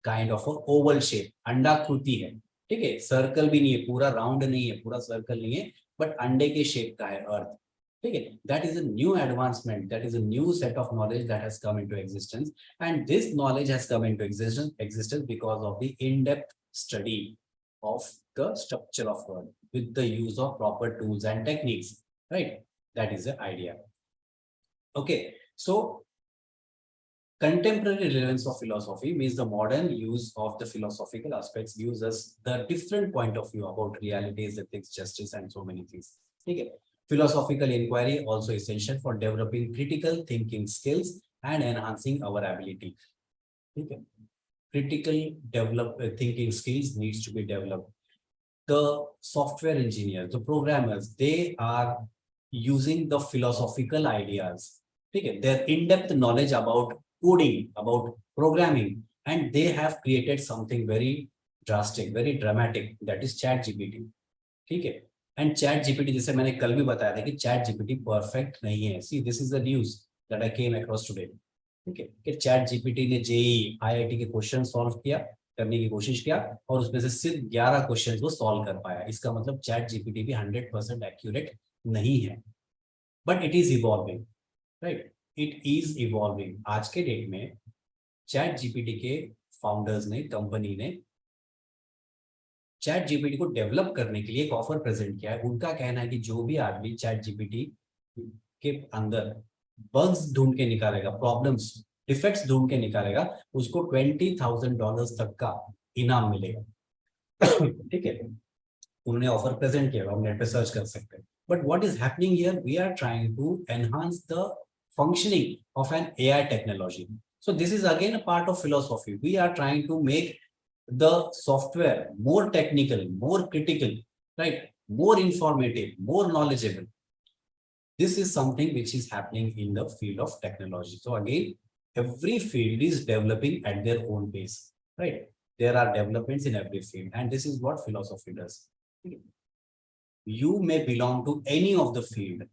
kind of a oval shape. अंडाकृति है. ठीक है, circle भी नहीं है, पूरा राउंड नहीं है, पूरा सर्कल नहीं है, बट अंडे के शेप का है अर्थ. ठीक है, that is a new advancement, that is a new set of knowledge that has come into existence, and this knowledge has come into existence because of the in-depth study of the structure of earth with the use of proper tools and techniques. Right, that is the idea. Okay, so contemporary relevance of philosophy means the modern use of the philosophical aspects gives us the different point of view about realities, ethics, justice, and so many things. Okay. Philosophical inquiry also essential for developing critical thinking skills and enhancing our ability. Okay. Critical thinking skills needs to be developed. The software engineers, the programmers, they are using the philosophical ideas. Okay. Their in-depth knowledge about coding, about programming, and they have created something very drastic, very dramatic, that is ChatGPT. Okay. And ChatGPT, जैसे मैंने कल भी बताया था कि ChatGPT perfect नहीं है. See, this is the news that I came across today. ठीक है, कि ChatGPT ने JEE IIT के क्वेश्चन सॉल्व किया, करने की कोशिश किया, और उसमें से सिर्फ 11 क्वेश्चन को सॉल्व कर पाया. इसका मतलब ChatGPT भी 100% एक्यूरेट नहीं है. But it is evolving. Right, it is evolving. आज के डेट में ChatGPT के फाउंडर्स ने, कंपनी ने ChatGPT को डेवलप करने के लिए एक ऑफर प्रेजेंट किया है. उनका कहना है कि जो भी आदमी ChatGPT के अंदर बग्स ढूंढ के निकालेगा, प्रॉब्लम्स, डिफेक्ट्स ढूंढ के निकालेगा, उसको $20,000 तक का इनाम मिलेगा. ठीक है, उन्होंने ऑफर प्रेजेंट किया, आप नेट पे सर्च कर सकते हैं. But what is happening here, we are trying to enhance the functioning of an AI technology. So this is again a part of philosophy. We are trying to make the software more technical, more critical, right? More informative, more knowledgeable. This is something which is happening in the field of technology. So again, every field is developing at their own pace, right? There are developments in every field, and this is what philosophy does. You may belong to any of the field.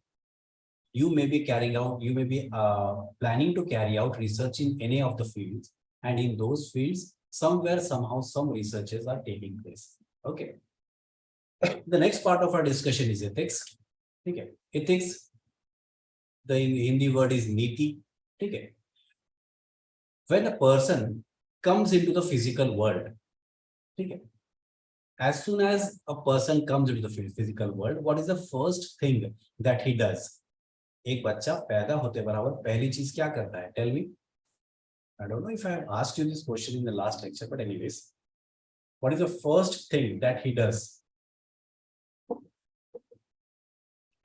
You may be planning to carry out research in any of the fields, and in those fields, somewhere, somehow, some researches are taking place. Okay. The next part of our discussion is ethics. Okay. Ethics, the Hindi word is niti. Okay. When a person comes into the physical world, okay, as soon as a person comes into the physical world, what is the first thing that he does? एक बच्चा पैदा होते बराबर पहली चीज क्या करता है? Tell me. I don't know if I have asked you this question in the last lecture, but anyways, what is the first thing that he does?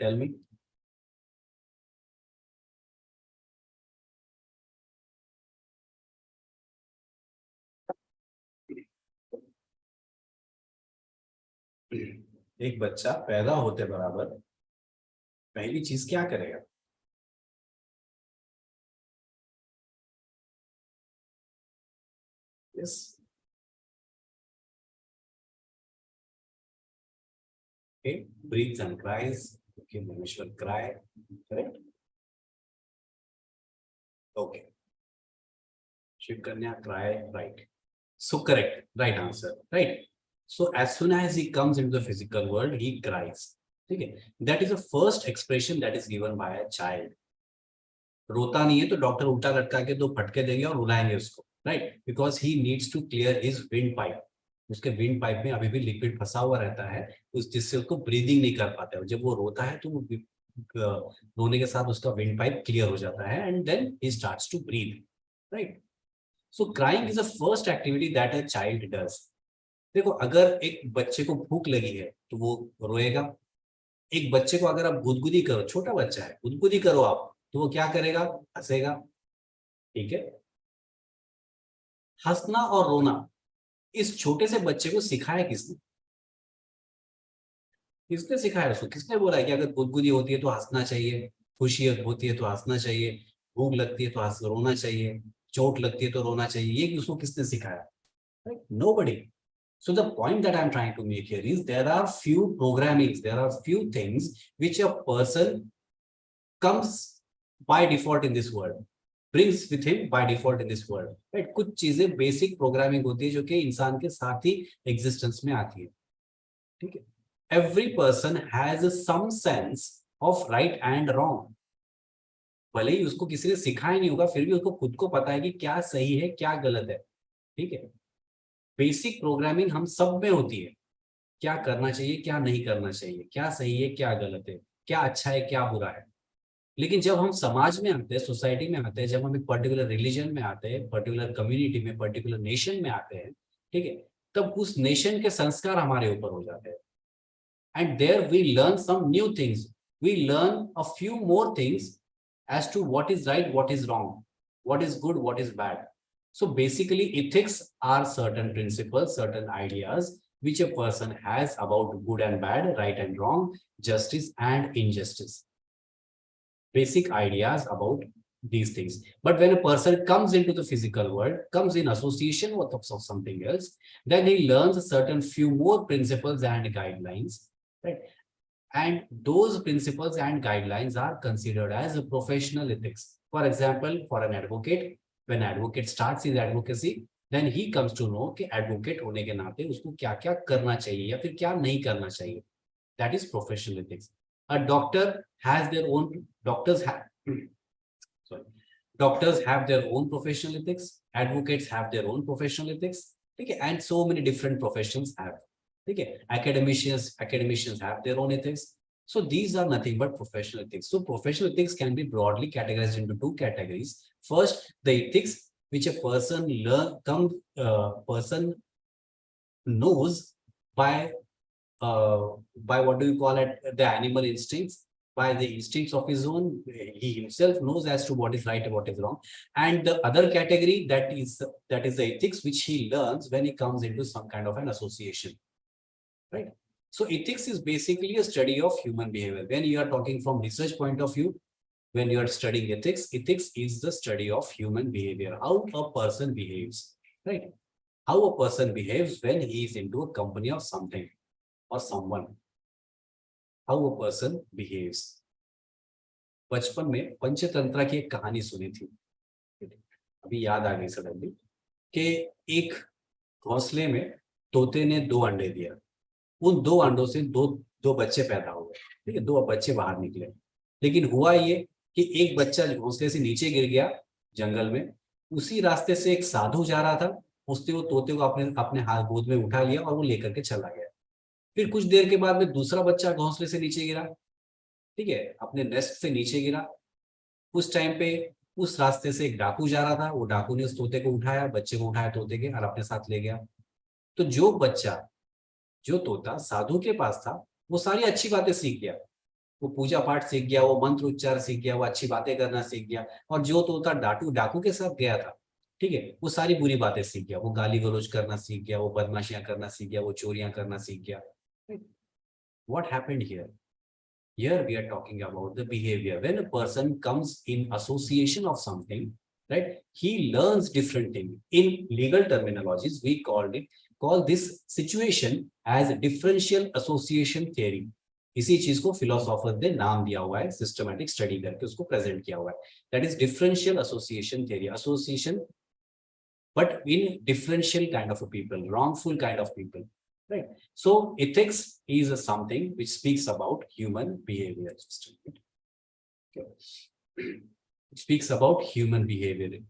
Tell me. एक बच्चा पैदा होते बराबर पहली चीज क्या करेगा? Yes. Okay, breathes and cries. Okay, Manish will cry. Correct? Okay. Shiv Kanya cry, right. So correct, right answer, right? So as soon as he comes into the physical world, he cries. Okay, that is the first expression that is given by a child. रोता नहीं है तो doctor उल्टा लटका के 2 फटके देंगे और रुलाएंगे उसको, right? Because he needs to clear his windpipe. उसके विंड पाइप में अभी भी लिक्विड फंसा हुआ रहता है, जिससे उसको ब्रीदिंग नहीं कर पाता है. जब वो रोता है तो रोने के साथ उसका विंड पाइप क्लियर हो जाता है and then he starts to breathe, right? So crying is the first activity that a child does. देखो, अगर एक बच्चे को भूख लगी है तो वो रोएगा. एक बच्चे को अगर आप गुदगुदी करो, छोटा बच्चा है, गुदगुदी करो आप, तो वो क्या करेगा? हंसेगा. ठीक है. हंसना और रोना इस छोटे से बच्चे को सिखाया किसने? किसने सिखाया उसको? किसने बोला है कि अगर गुदगुदी होती है तो हंसना चाहिए, खुशी होती है तो हंसना चाहिए, भूख लगती है तो रोना चाहिए, चोट लगती है तो रोना चाहिए? ये उसको किसने सिखाया? Nobody. So the point that I'm trying to make here is there are few programmings, there are few things which a person comes by default in this world, brings with him by default in this world, right? कुछ चीजें basic programming होती है जो कि इंसान के साथ ही existence में आती है. ठीक है. Every person has some sense of right and wrong. भले ही उसको किसी ने सिखाया नहीं होगा, फिर भी उसको खुद को पता है कि क्या सही है क्या गलत है. ठीक है. बेसिक प्रोग्रामिंग हम सब में होती है. क्या करना चाहिए क्या नहीं करना चाहिए, क्या सही है क्या गलत है, क्या अच्छा है क्या बुरा है. लेकिन जब हम समाज में आते हैं, सोसाइटी में आते हैं, जब हम एक पर्टिकुलर रिलीजन में आते हैं, पर्टिकुलर कम्युनिटी में, पर्टिकुलर नेशन में आते हैं, ठीक है, तब उस नेशन के संस्कार हमारे ऊपर हो जाते हैं. And there we learn some new things, we learn a few more things as to what is right, what is wrong, what is good, what is bad. So basically, ethics are certain principles, certain ideas which a person has about good and bad, right and wrong, justice and injustice. Basic ideas about these things. But when a person comes into the physical world, comes in association with something else, then he learns a certain few more principles and guidelines, right? And those principles and guidelines are considered as a professional ethics. For example, for an advocate, when advocate starts his advocacy, then he comes to know कि advocate होने के नाते उसको क्या क्या करना चाहिए या फिर क्या नहीं करना चाहिए. That is professional ethics. A doctor has their own, doctors have their own professional ethics, advocates have their own professional ethics, ठीक है, and so many different professions have. ठीक है. Academicians have their own ethics. So these are nothing but professional ethics. So professional ethics can be broadly categorized into 2 categories. First, the ethics which a person knows by what do you call it? The animal instincts, by the instincts of his own. He himself knows as to what is right and what is wrong. And the other category, that is the ethics, which he learns when he comes into some kind of an association, right? So ethics is basically a study of human behavior. When you are talking from research point of view, when you are studying ethics, ethics is the study of human behavior, how a person behaves, right? How a person behaves when he is into a company of something or someone. How a person behaves. बचपन में पंचतंत्र की एक कहानी सुनी थी, अभी याद आ गई सडनली, कि एक घोंसले में तोते ने 2 अंडे दिया, उन 2 अंडों से दो बच्चे पैदा हुए, ठीक है, 2 बच्चे बाहर निकले। लेकिन हुआ ये कि एक बच्चा घोंसले से नीचे गिर गया जंगल में, उसी रास्ते से एक साधु जा रहा था, उसने वो तोते को अपने हाथ गोद में उठा लिया और वो लेकर के चला गया। फिर कुछ देर के बाद में दूसरा बच्चा घोंसले से नीचे गिरा, ठीक है, अपने नेस्ट से नीचे गिरा। उस टाइम पे उस रास्ते से एक डाकू जा रहा था, वो डाकू ने उस तोते को उठाया, बच्चे को उठाया तोते के, और अपने साथ ले गया। तो जो तोता साधु के पास था, वो सारी अच्छी बातें सीख गया, वो पूजा पाठ सीख गया, वो मंत्र उच्चार सीख गया, वो अच्छी बातें करना सीख गया। और जो तोता डाकू के साथ गया था, ठीक है, वो सारी बुरी बातें सीख गया, वो गाली गलौज करना सीख गया, वो बदमाशियां करना सीख गया, वो चोरियां करना सीख गया। What happened here? Here we are talking about the behavior. When a person comes in association of something, right, he learns different things. In legal terminologies, we call this situation as differential association theory. इसी चीज को philosopher ने नाम दिया हुआ है, systematic study करके उसको प्रेजेंट किया हुआ है। That is differential association theory, association but in differential kind of a people, wrongful kind of people, right? So ethics is something which speaks about human behavior. Okay. It speaks about human behavior.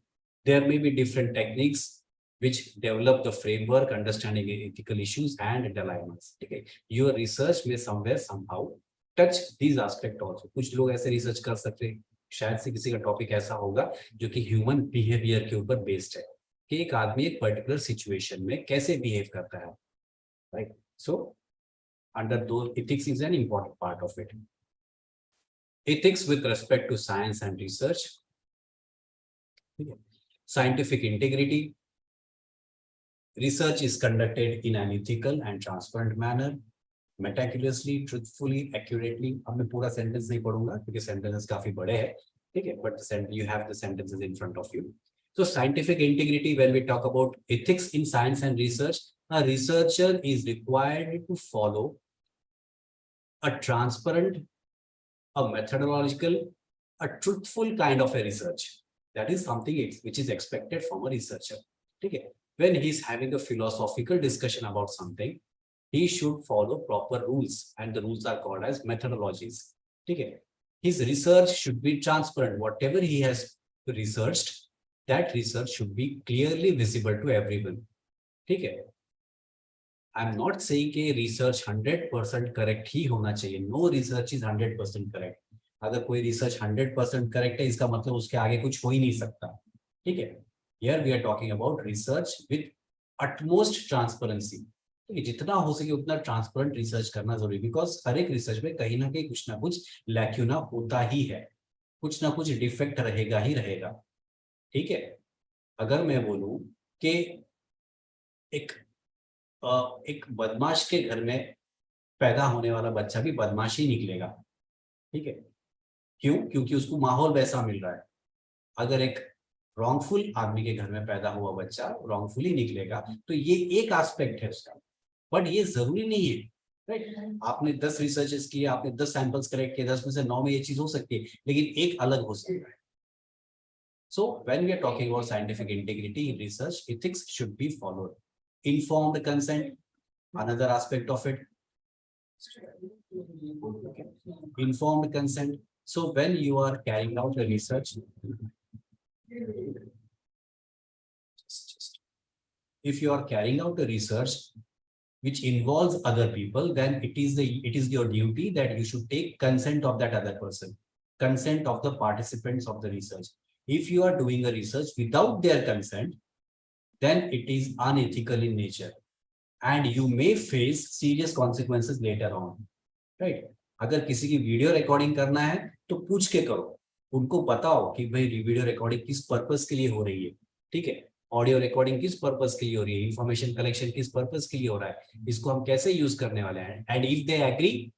There may be different techniques which develop the framework, understanding ethical issues and dilemmas. Okay. Your research may somewhere somehow touch these aspects also. कुछ लोग ऐसे research कर सकते हैं, शायद से किसी का टॉपिक ऐसा होगा जो कि ह्यूमन बिहेवियर के ऊपर बेस्ड है, कि एक आदमी एक पर्टिकुलर सिचुएशन में कैसे बिहेव करता है, right? So under do ethics is an important part of it. Ethics with respect to science and research, scientific integrity, research is conducted in an ethical and transparent manner, meticulously, truthfully, accurately. अब मैं पूरा sentence नहीं पढ़ूंगा क्योंकि sentences काफी बड़े हैं, ठीक है, but you have the sentences in front of you. So scientific integrity, when we talk about ethics in science and research, a researcher is required to follow a transparent, a methodological, a truthful kind of a research. That is something which is expected from a researcher. Okay. When he is having a philosophical discussion about something, he should follow proper rules, and the rules are called as methodologies. Okay. His research should be transparent. Whatever he has researched, that research should be clearly visible to everyone. Okay. I am not saying कि research 100% correct ही होना चाहिए. No research is 100% correct. अगर कोई research 100% correct है, इसका मतलब उसके आगे कुछ हो ही नहीं सकता. ठीक है. Here we are talking about research with utmost transparency. ठीक है, जितना हो सके उतना ट्रांसपेरेंट रिसर्च करना जरूरी, बिकॉज हर एक रिसर्च में कहीं ना कुछ लैक्यूना होता ही है, कुछ ना कुछ डिफेक्ट रहेगा ही रहेगा. ठीक है. अगर मैं बोलूं कि एक बदमाश के घर में पैदा होने वाला बच्चा भी बदमाश ही निकलेगा. ठीक है. क्यों? क्योंकि उसको माहौल वैसा मिल रहा है. अगर एक रॉन्गफुल आदमी के घर में पैदा हुआ बच्चा रॉन्गफुल ही निकलेगा. तो ये एक एस्पेक्ट है उसका, बट ये जरूरी नहीं है. राइट. आपने 10 रिसर्चेस किए, आपने 10 सैंपल्स कलेक्ट किए, 10 में से 9 में ये चीज हो सकती है, लेकिन एक अलग हो सकता है. So when we are talking about scientific integrity in research, ethics should be followed. Informed consent, another aspect of it. Informed consent. So when you are carrying out the research, if you are carrying out a research which involves other people, then it is your duty that you should take consent of that other person, consent of the participants of the research. If you are doing a research without their consent, then it is unethical in nature, and you may face serious consequences later on. Right? अगर किसी की video recording करना है तो पूछ के करो, उनको बताओ कि भाई वीडियो रिकॉर्डिंग किस पर्पस के लिए हो रही है, ठीक है, ऑडियो रिकॉर्डिंग किस पर्पस के लिए हो रही है, इंफॉर्मेशन कलेक्शन किस पर्पस के लिए हो रहा है, इसको हम कैसे यूज करने वाले हैं, and if they agree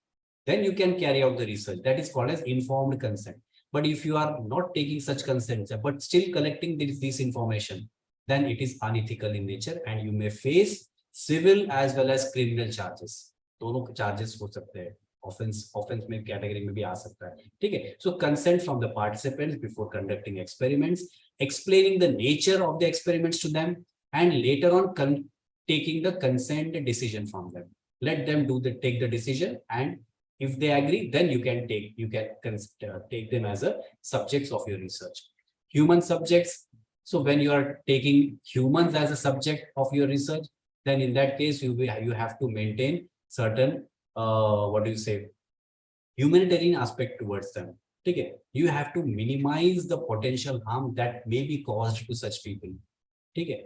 then you can carry out the research. That is called as informed consent. But if you are not taking such consent but still collecting this information, then it is unethical in nature and you may face civil as well as criminal charges. दोनों charges हो सकते हैं, offense में category में भी आ सकता है, ठीक है. So consent from the participants before conducting experiments, explaining the nature of the experiments to them, and later on taking the consent decision from them. Let them take the decision, and if they agree, then you can take them as a subjects of your research. Human subjects. So when you are taking humans as a subject of your research, then in that case you have to maintain certain humanitarian aspect towards them. Okay, you have to minimize the potential harm that may be caused to such people. Okay,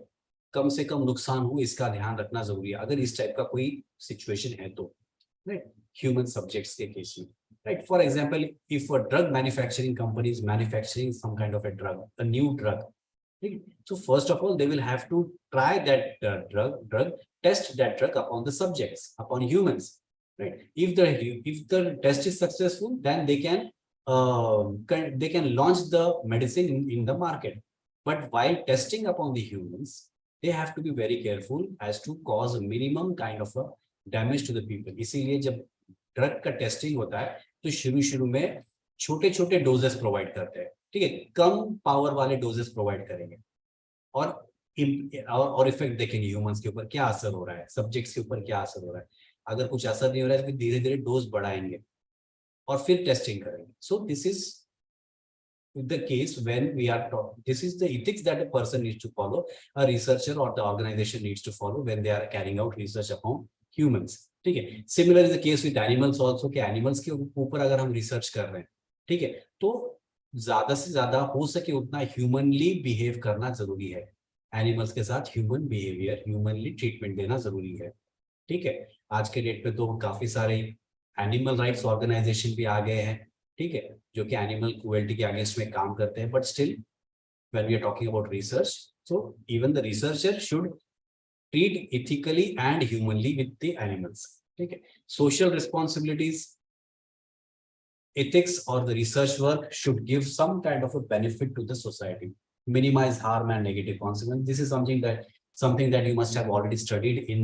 कम से कम नुकसान हो इसका ध्यान रखना जरूरी है अगर इस टाइप का कोई सिचुएशन है तो, right? Human subjects के केस में, right? For example, if a drug manufacturing company is manufacturing some kind of a drug, a new drug, right? So first of all, they will have to try that drug, test that drug upon the subjects, upon humans, right? If the test is successful, then they can launch the medicine in the market. But while testing upon the humans, they have to be very careful as to cause a minimum kind of a damage to the people. इसीलिए जब drug का testing होता है तो शुरू में छोटे छोटे डोजेस प्रोवाइड करते हैं, ठीक है, कम पावर वाले डोजेस प्रोवाइड करेंगे और इफेक्ट देखेंगे ह्यूमंस के ऊपर क्या असर हो रहा है, सब्जेक्ट्स के ऊपर क्या असर हो रहा है. अगर कुछ असर नहीं हो रहा है तो धीरे धीरे डोज बढ़ाएंगे और फिर टेस्टिंग करेंगे. So this is the case when we are talking, this is the ethics that a person needs to follow, a researcher or the organization needs to follow when they are carrying out research upon humans. ठीक है. Similar is the case with animals also, कि animals के ऊपर अगर हम research कर रहे हैं, ठीक है, तो ज्यादा से ज्यादा हो सके उतना humanly behave करना जरूरी है. Animals के साथ human behavior, humanly treatment देना जरूरी है, ठीक है. आज के डेट पे तो काफी सारे एनिमल राइट्स ऑर्गेनाइजेशन भी आ गए हैं, ठीक है, जो कि एनिमल क्रुएल्टी के अगेंस्ट में काम करते हैं. But still when we are talking about research, so even the researcher should treat ethically and humanely with the animals, ठीक है. Social responsibilities, ethics or the research work should give some kind of a benefit to the society, minimize harm and negative consequences. This is something that you must have already studied in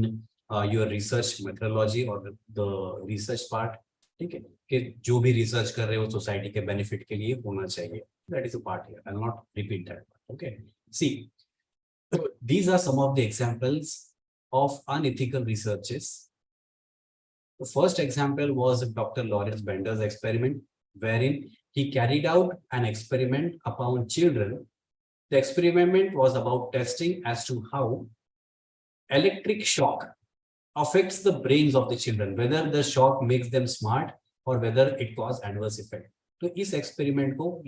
your research methodology or the research part, ठीक है, कि जो भी research कर रहे हो society के benefit के लिए होना चाहिए. That is a part here. I will not repeat that. Okay. See, these are some of the examples of unethical researches. The first example was Dr. Lawrence Bender's experiment, wherein he carried out an experiment upon children. The experiment was about testing as to how electric shock affects the brains of the children, whether the shock makes them smart or whether it cause adverse effect. तो इस experiment को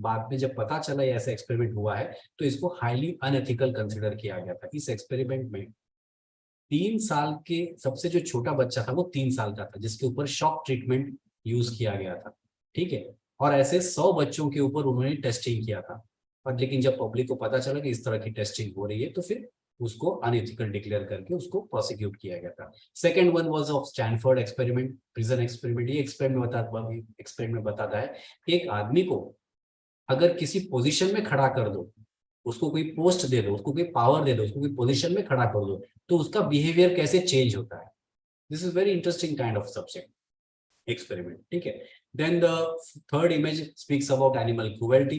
बाद में जब पता चला ऐसा experiment हुआ है तो इसको हाईली अनएथिकल कंसिडर किया गया था. इस एक्सपेरिमेंट में 3 साल के सबसे जो छोटा बच्चा था वो 3 साल का था, जिसके ऊपर शॉक ट्रीटमेंट यूज किया गया था, ठीक है, और ऐसे 100 बच्चों के ऊपर उन्होंने टेस्टिंग किया था. और लेकिन जब पब्लिक को पता चला कि इस तरह की टेस्टिंग हो रही है तो फिर उसको अनएथिकल डिक्लेयर करके उसको प्रोसिक्यूट किया गया था. Second one was of Stanford experiment, prison experiment. ये एक्सपेरिमेंट बताता है कि एक आदमी को अगर किसी पोजीशन में खड़ा कर दो, उसको कोई पोस्ट दे दो, उसको कोई पावर दे दो, उसको कोई पोजीशन में खड़ा कर दो, तो उसका बिहेवियर कैसे चेंज होता है. This is very interesting kind of subject experiment, ठीक है. Then the third image speaks about animal cruelty,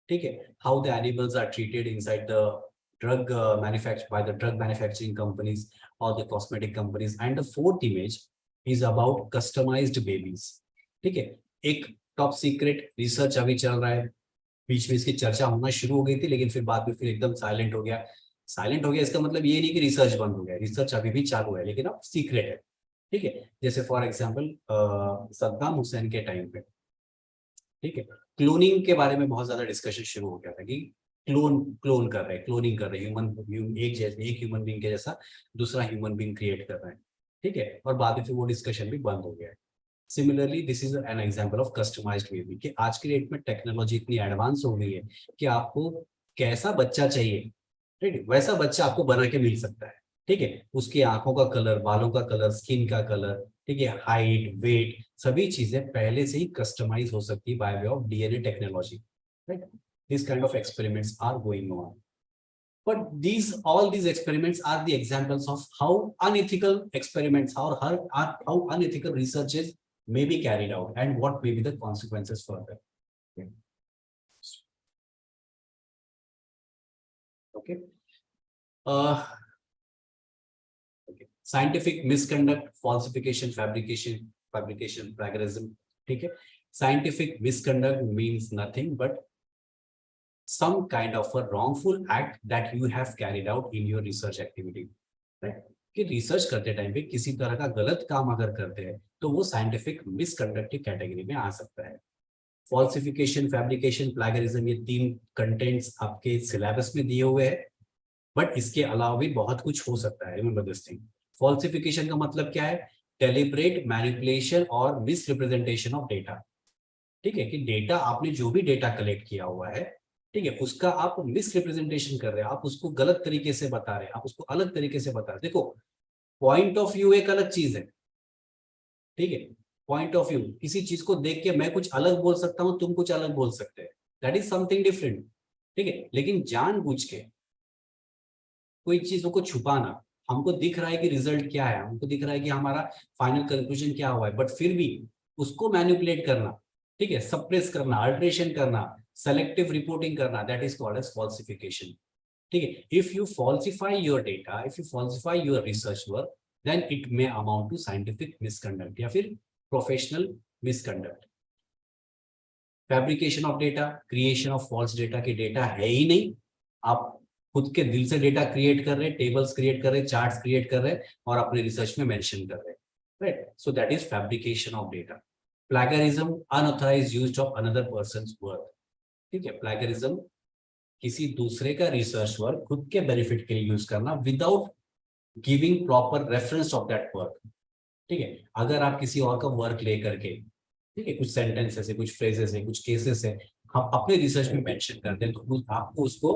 ठीक है, how the animals are treated inside the drug manufactured by the drug manufacturing companies or the cosmetic companies. And the fourth image is about customized babies, ठीक है. एक top secret research अभी चल रहा है, बीच में इसकी चर्चा होना शुरू हो गई थी लेकिन फिर बाद में फिर एकदम साइलेंट हो गया. इसका मतलब ये नहीं कि रिसर्च बंद हो गया, रिसर्च अभी भी चालू है लेकिन अब सीक्रेट है, ठीक है. जैसे फॉर एग्जाम्पल सद्दाम हुसैन के टाइम पे, ठीक है, क्लोनिंग के बारे में बहुत ज्यादा डिस्कशन शुरू हो गया था कि क्लोनिंग कर रहे एक ह्यूमन बीइंग के जैसा दूसरा ह्यूमन बीइंग क्रिएट कर रहे हैं, ठीक है. और बाद में फिर वो डिस्कशन भी बंद हो गया है. Similarly this is an example of customised baby कि आज की डेट में टेक्नोलॉजी इतनी एडवांस हो गई है कि आपको कैसा बच्चा चाहिए, ठीक है, वैसा बच्चा आपको बना के मिल सकता है। ठीक है, उसकी आंखों का कलर, बालों का कलर, स्किन का कलर, ठीक है, हाइट, वेट, सभी चीजें पहले से ही कस्टमाइज हो सकती है by way of DNA technology. Right, this kind of experiments are going on, but all these experiments are the examples of how unethical experiments or how unethical researches may be carried out and what may be the consequences for them. Okay. Okay. Scientific misconduct, falsification, fabrication, plagiarism. Okay. Scientific misconduct means nothing but some kind of a wrongful act that you have carried out in your research activity. Right? कि research करते time पे किसी तरह का गलत काम अगर करते हैं तो वो साइंटिफिक मिसकंडक्ट की कैटेगरी में आ सकता है। फॉल्सिफिकेशन, फैब्रिकेशन, प्लैगियरिज्म, ये 3 कंटेंट्स आपके सिलेबस में दिए हुए हैं, बट इसके अलावा भी बहुत कुछ हो सकता है। Remember this thing. फॉल्सिफिकेशन का मतलब क्या है? डेलिब्रेट मैनिपुलेशन और मिसरिप्रेजेंटेशन ऑफ डेटा। ठीक है, कि डेटा, आपने जो भी डेटा कलेक्ट किया हुआ है, ठीक है, उसका आप मिसरिप्रेजेंटेशन कर रहे हैं, आप उसको गलत तरीके से बता रहे हैं, आप उसको अलग तरीके से बता रहे हैं। देखो, पॉइंट ऑफ व्यू एक अलग चीज है। ठीक है, पॉइंट ऑफ व्यू, किसी चीज को देख के मैं कुछ अलग बोल सकता हूं, तुम कुछ अलग बोल सकते हैं, दैट इज समथिंग डिफरेंट। ठीक है, लेकिन जानबूझ के कोई चीजों को छुपाना, हमको दिख रहा है कि रिजल्ट क्या है, हमको दिख रहा है कि हमारा फाइनल कंक्लूजन क्या हुआ है, बट फिर भी उसको मैनिपुलेट करना, ठीक है, सप्रेस करना, अल्टरेशन करना, सेलेक्टिव रिपोर्टिंग करना, that is called as falsification. ठीक है, if you falsify your data, if you falsify your research work, then it may amount to scientific misconduct या फिर professional misconduct. Fabrication of data, creation of false data, के data है ही नहीं, आप खुद के दिल से डेटा क्रिएट कर रहे हैं, टेबल्स क्रिएट कर रहे हैं, चार्ट्स क्रिएट कर रहे हैं और अपने रिसर्च में मेंशन कर रहे हैं। Right, so that is fabrication of data. Plagiarism, unauthorised use of another person's work. ठीक है, प्लैगियरिज्म किसी दूसरे का रिसर्च वर्क खुद के बेनिफिट के लिए यूज करना without giving proper reference of that work. ठीक है, अगर आप किसी और का वर्क ले करके, ठीक है, कुछ सेंटेंसेस है, कुछ फ्रेजेस है, कुछ केसेस है, हम अपने रिसर्च में मेंशन करते हैं, तो आपको उसको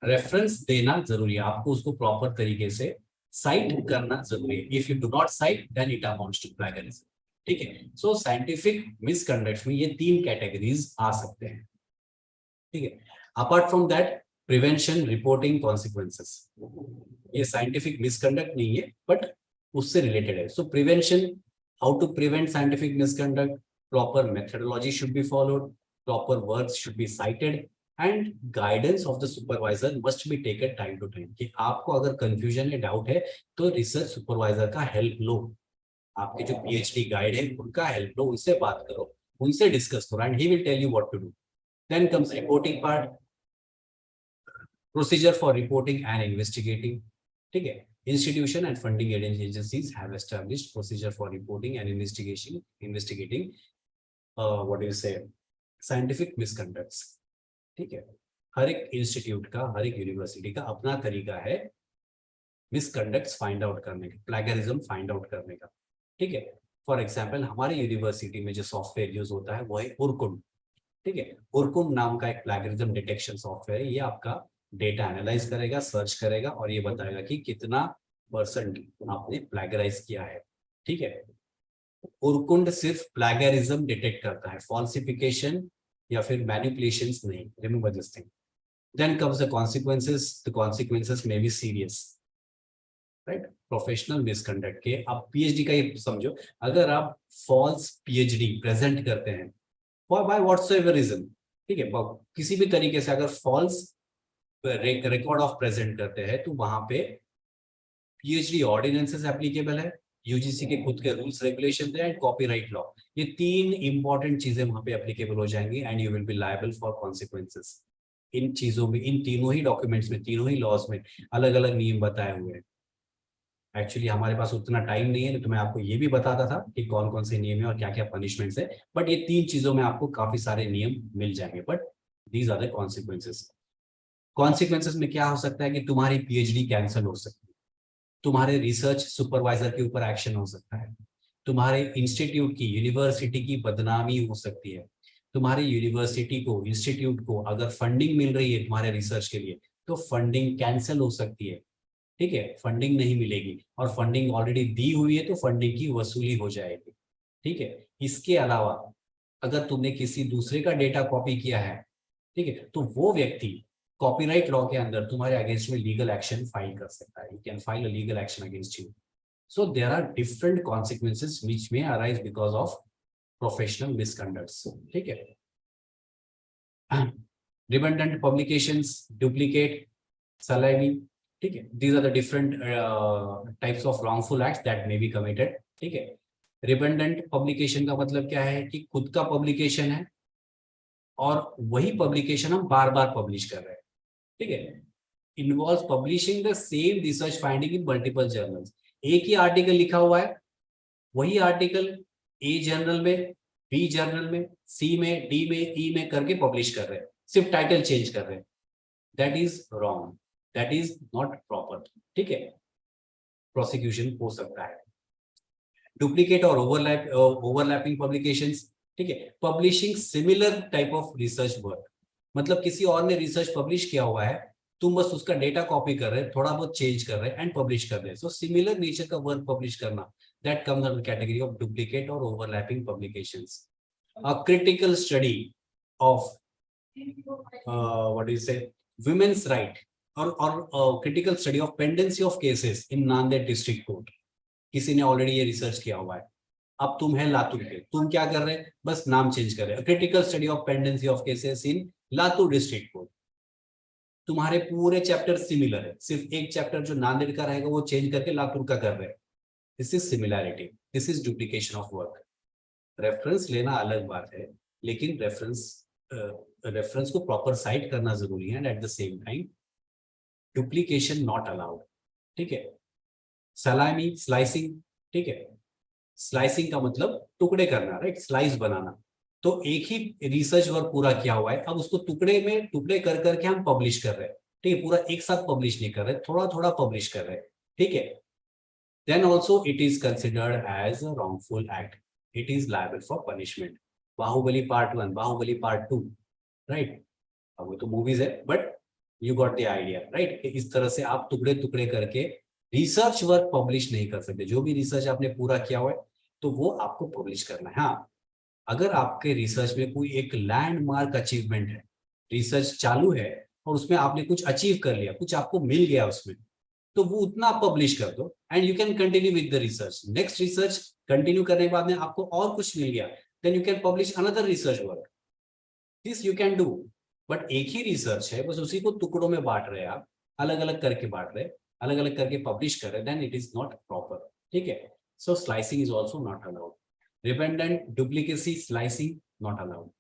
रेफरेंस देना जरूरी है, आपको उसको प्रॉपर तरीके से साइट करना जरूरी है। If you do not cite, then it amounts to plagiarism. ठीक है, सो साइंटिफिक मिसकंडक्ट में ये 3 कैटेगरीज आ सकते हैं। ठीक है, apart from that, prevention, reporting, consequences, ये साइंटिफिक मिसकंडक्ट नहीं है बट उससे रिलेटेड है। So prevention, how to prevent scientific misconduct, proper methodology should be followed, proper works should be cited and guidance of the supervisor must be taken time to time. कि आपको अगर confusion या doubt है तो research supervisor का help लो, आपके जो पीएचडी गाइड है उनका हेल्प लो, उनसे बात करो, उनसे डिस्कस करो and he will tell you what to do. Then comes reporting part, procedure for reporting and investigating. ठीक है, institution and funding agencies have established procedure for reporting and investigating what do you say, scientific misconducts. ठीक है, हर एक institute का, हर एक university का अपना तरीका है मिसकंडक्ट्स फाइंड आउट करने का, प्लैगियरिज्म फाइंड आउट करने का। ठीक है, फॉर एग्जांपल हमारे यूनिवर्सिटी में जो सॉफ्टवेयर यूज होता है वो है उर्कुंड। ठीक है, उर्कुंड नाम का एक प्लैगियरिज्म डिटेक्शन सॉफ्टवेयर है, ये आपका डेटा एनालाइज करेगा, सर्च करेगा और ये बताएगा कि कितना परसेंट आपने प्लैगियराइज किया है। ठीक है, उर्कुंड सिर्फ प्लैगियरिज्म डिटेक्ट करता है, फॉल्सिफिकेशन या फिर मैनिपुलेशंस नहीं। Remember this thing. Then comes the consequences, the consequences may be serious. Right, professional misconduct के, आप पीएचडी का ही समझो, अगर आप फॉल्स पीएचडी प्रेजेंट करते हैं बाय व्हाटसोएवर रीजन, ठीक है, किसी भी तरीके से अगर फॉल्स रिकॉर्ड ऑफ प्रेजेंट करते हैं तो वहां पे पीएचडी ऑर्डिनेंसेस एप्लीकेबल है, यूजीसी के खुद के रूल्स रेगुलेशन है एंड कॉपीराइट लॉ। ये 3 इंपॉर्टेंट चीजें वहां पे एप्लीकेबल हो जाएंगी and you will be liable for consequences. इन चीजों में, इन तीनों ही डॉक्यूमेंट्स में, तीनों ही लॉज में अलग अलग नियम बताए हुए हैं। एक्चुअली हमारे पास उतना टाइम नहीं है तो मैं आपको ये भी बताता था कि कौन कौन से नियम है और क्या क्या पनिशमेंट्स है, बट ये 3 चीजों में आपको काफी सारे नियम मिल जाएंगे, but these are the consequences. Consequences में क्या हो सकता है कि तुम्हारी पीएचडी कैंसिल हो सकती है, तुम्हारे रिसर्च सुपरवाइजर के ऊपर एक्शन हो सकता है, तुम्हारे इंस्टीट्यूट की, यूनिवर्सिटी की बदनामी हो सकती है। तुम्हारी यूनिवर्सिटी को, इंस्टीट्यूट को अगर फंडिंग मिल रही है तुम्हारे रिसर्च के लिए, तो फंडिंग कैंसिल हो सकती है। ठीक है, फंडिंग नहीं मिलेगी, और फंडिंग ऑलरेडी दी हुई है तो फंडिंग की वसूली हो जाएगी। ठीक है, इसके अलावा अगर तुमने किसी दूसरे का डेटा कॉपी किया है, ठीक है, तो वो व्यक्ति कॉपीराइट लॉ के अंदर तुम्हारे अगेंस्ट में लीगल एक्शन फाइल कर सकता है। You can file a legal action against you. So there are different consequences which may arise because of professional misconducts. ठीक है, redundant publications, duplicate, salary, ठीक है, these are the different types of wrongful acts that may be committed। ठीक है, redundant publication का मतलब क्या है कि खुद का पब्लिकेशन है और वही पब्लिकेशन हम बार बार पब्लिश कर रहे हैं। ठीक है, involve publishing the same research finding in multiple journals. एक ही आर्टिकल लिखा हुआ है, वही आर्टिकल ए जर्नल में, बी जर्नल में, सी में, डी में, ई में करके पब्लिश कर रहे हैं, सिर्फ टाइटल चेंज कर रहे हैं। That is wrong, that is not proper. ठीक है, प्रोसिक्यूशन हो सकता है। डुप्लीकेट और ओवरलैपिंग पब्लिकेशंस। ठीक है, publishing similar type of research work, मतलब किसी और ने रिसर्च पब्लिश किया हुआ है, तुम बस उसका डेटा कॉपी कर रहे हैं, थोड़ा बहुत चेंज कर रहे हैं एंड पब्लिश कर रहे हैं। सो सिमिलर नेचर का वर्क पब्लिश करना, that comes under the category of duplicate or overlapping publications. A critical study of what do you say, women's right or critical study of pendency of cases in Nanded district court. किसी ने already ये research किया हुआ है, अब तुम है लातूर के, तुम क्या कर रहे हैं, बस नाम चेंज कर रहे हैं। Critical study of pendency of cases in Latur district court. तुम्हारे पूरे चैप्टर सिमिलर है, सिर्फ एक चैप्टर जो नांदेड़ का रहेगा वो चेंज करके लातूर का कर रहे हैं। This is similarity, this is duplication of work. Reference लेना अलग बात है, लेकिन रेफरेंस को प्रॉपर साइट करना जरूरी है, and at the same time duplication not allowed. ठीक है, सलामी, स्लाइसिंग। ठीक है, स्लाइसिंग का मतलब टुकड़े करना, राइट, स्लाइस बनाना। तो एक ही रिसर्च वर्क पूरा किया हुआ है, अब उसको टुकड़े में टुकड़े कर करके हम पब्लिश कर रहे हैं। ठीक है, पूरा एक साथ पब्लिश नहीं कर रहे, थोड़ा थोड़ा पब्लिश कर रहे हैं। ठीक है, then also it is considered as a wrongful act. It is liable for punishment. Bahubali Part 1, Bahubali Part 2, right? अब वो तो मूवीज है, but you got the idea, right? इस तरह से आप टुकड़े टुकड़े करके रिसर्च वर्क पब्लिश नहीं कर सकते। जो भी रिसर्च आपने पूरा किया हुआ है तो वो आपको पब्लिश करना है। हाँ, अगर आपके रिसर्च में कोई एक लैंडमार्क अचीवमेंट है, रिसर्च चालू है और उसमें आपने कुछ अचीव कर लिया, कुछ आपको मिल गया उसमें, तो वो उतना आप पब्लिश कर दो and you can continue with the research. Next research continue करने के बाद में आपको और कुछ मिल गया, then you can publish another research work. This you can do, but एक ही रिसर्च है, बस उसी को टुकड़ों में बांट रहे हैं आप, अलग अलग करके बांट रहे, अलग अलग करके पब्लिश कर रहे, then it is not proper. ठीक है, so slicing is also not allowed. Redundant, duplicacy, slicing not allowed.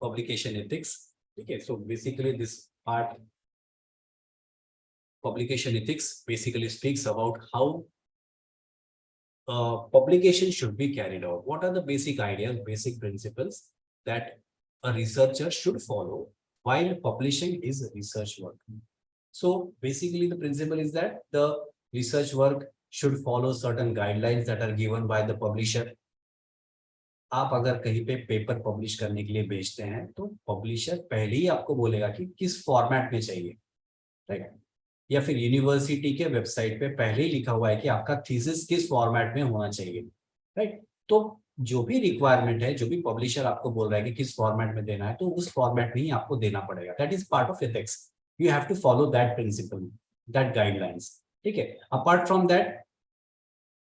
Publication ethics. ठीक है, so basically this part, publication ethics, basically speaks about how publication should be carried out. What are the basic ideas, basic principles that a researcher should follow while publishing his research work? So basically the principle is that the research work should follow certain guidelines that are given by the publisher. आप अगर कहीं पे paper publish करने के लिए भेजते हैं तो पब्लिशर पहले ही आपको बोलेगा कि किस फॉर्मेट में चाहिए, राइट? या फिर यूनिवर्सिटी के वेबसाइट पे पहले ही लिखा हुआ है कि आपका थीसिस किस फॉर्मेट में होना चाहिए, राइट? तो जो भी रिक्वायरमेंट है, जो भी पब्लिशर आपको बोल रहा है कि किस फॉर्मेट में देना है, तो उस फॉर्मेट में ही आपको देना पड़ेगा। That is part of ethics. You have to follow that principle, that guidelines. ठीक है, apart from that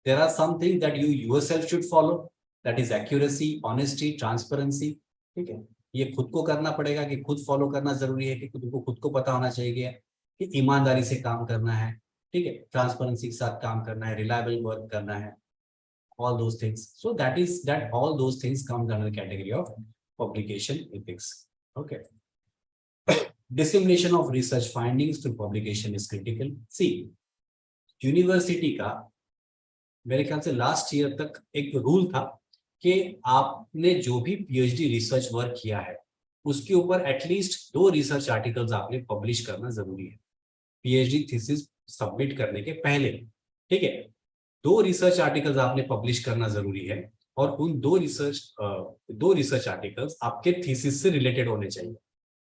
there are some things that you yourself should follow, that is accuracy, honesty, transparency. ठीक है, ये खुद को करना पड़ेगा कि खुद फॉलो करना जरूरी है, कि खुद को पता होना चाहिए कि ईमानदारी से काम करना है, ठीक है, ट्रांसपेरेंसी के साथ काम करना है, रिलायबल वर्क करना है, all those things. So that all those things comes under the category of publication ethics. Okay. Dissemination of research findings through publication is critical. See, university का मेरे ख्याल से लास्ट ईयर तक एक रूल था कि आपने जो भी पीएचडी रिसर्च वर्क किया है उसके ऊपर एटलीस्ट 2 रिसर्च आर्टिकल्स आपने पब्लिश करना जरूरी है पीएचडी थीसिस सबमिट करने के पहले। ठीक है, 2 रिसर्च आर्टिकल्स आपने पब्लिश करना जरूरी है और उन 2 रिसर्च आर्टिकल्स आपके थीसिस से रिलेटेड होने चाहिए।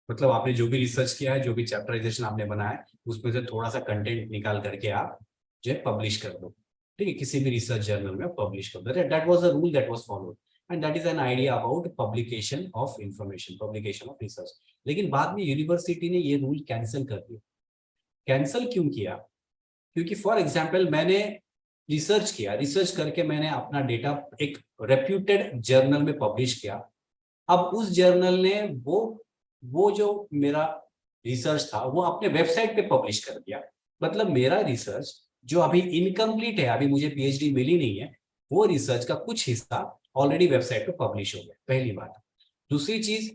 मतलब आपने जो भी रिसर्च किया है, जो भी चैप्टराइजेशन आपने बनाया है, उसमें से थोड़ा सा कंटेंट निकाल करके आप जो है पब्लिश कर दो, ठीक है, किसी भी रिसर्च जर्नल में पब्लिश कर दो। That was a rule that was followed and that is an idea about publication of information, publication of research. लेकिन बाद में यूनिवर्सिटी ने ये रूल कैंसिल कर दिया। कैंसिल क्यों किया? क्योंकि फॉर एग्जाम्पल मैंने रिसर्च किया, रिसर्च करके मैंने अपना डेटा एक रेप्यूटेड जर्नल में पब्लिश किया। अब उस जर्नल ने वो जो मेरा रिसर्च था वो अपने वेबसाइट पे पब्लिश कर दिया। मतलब मेरा रिसर्च जो अभी इनकम्प्लीट है, अभी मुझे पीएचडी मिली नहीं है, वो रिसर्च का कुछ हिस्सा ऑलरेडी वेबसाइट पे पब्लिश हो गया, पहली बात। दूसरी चीज,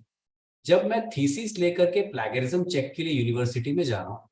जब मैं थीसिस लेकर के प्लैगियरिज्म चेक के लिए यूनिवर्सिटी में जा रहा हूँ,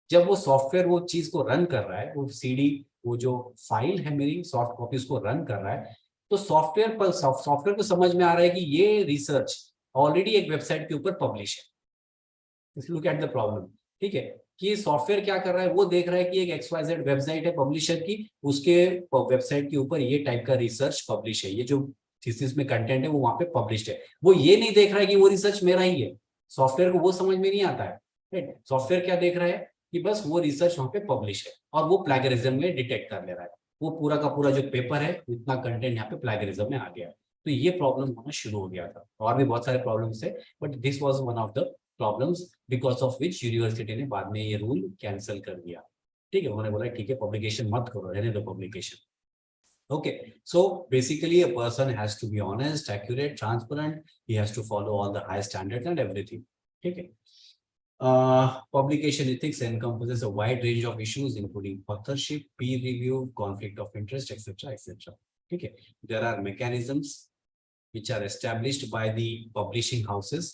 जब वो सॉफ्टवेयर वो चीज को रन कर रहा है, वो सीडी, वो जो फाइल है मेरी सॉफ्ट कॉपी उसको रन कर रहा है, तो सॉफ्टवेयर को समझ में आ रहा है कि ये रिसर्च ऑलरेडी एक वेबसाइट के ऊपर पब्लिश है। लुक एट द प्रॉब्लम, ठीक है, कि सॉफ्टवेयर क्या कर रहा है, वो देख रहा है कि एक XYZ वेबसाइट है पब्लिशर की, उसके वेबसाइट के ऊपर ये टाइप का रिसर्च पब्लिश है, ये जो थीसिस में कंटेंट है वो वहां पे पब्लिश्ड है। वो ये नहीं देख रहा है कि वो रिसर्च मेरा ही है, सॉफ्टवेयर को वो समझ में नहीं आता है, राइट। सॉफ्टवेयर क्या देख रहा है कि बस वो रिसर्च वहां पे पब्लिश है और वो प्लैगियरिज्म में डिटेक्ट कर ले रहा है। वो पूरा का पूरा जो पेपर है, इतना कंटेंट यहाँ पे प्लैगियरिज्म में आ गया है। तो ये प्रॉब्लम होना शुरू हो गया था। और भी बहुत सारे प्रॉब्लम्स थे, but this was one of the problems because of which university ने बाद में ये रूल कैंसिल कर दिया। ठीक है, उन्होंने बोला ठीक है पब्लिकेशन मत करो, रहने दो publication. Okay, so basically a person has to be honest, accurate, transparent. He has to follow all the high standards and everything. Okay. Publication ethics encompasses a wide range of issues, including authorship, peer review, conflict of interest, etc., etc. Okay. There are mechanisms which are established by the publishing houses.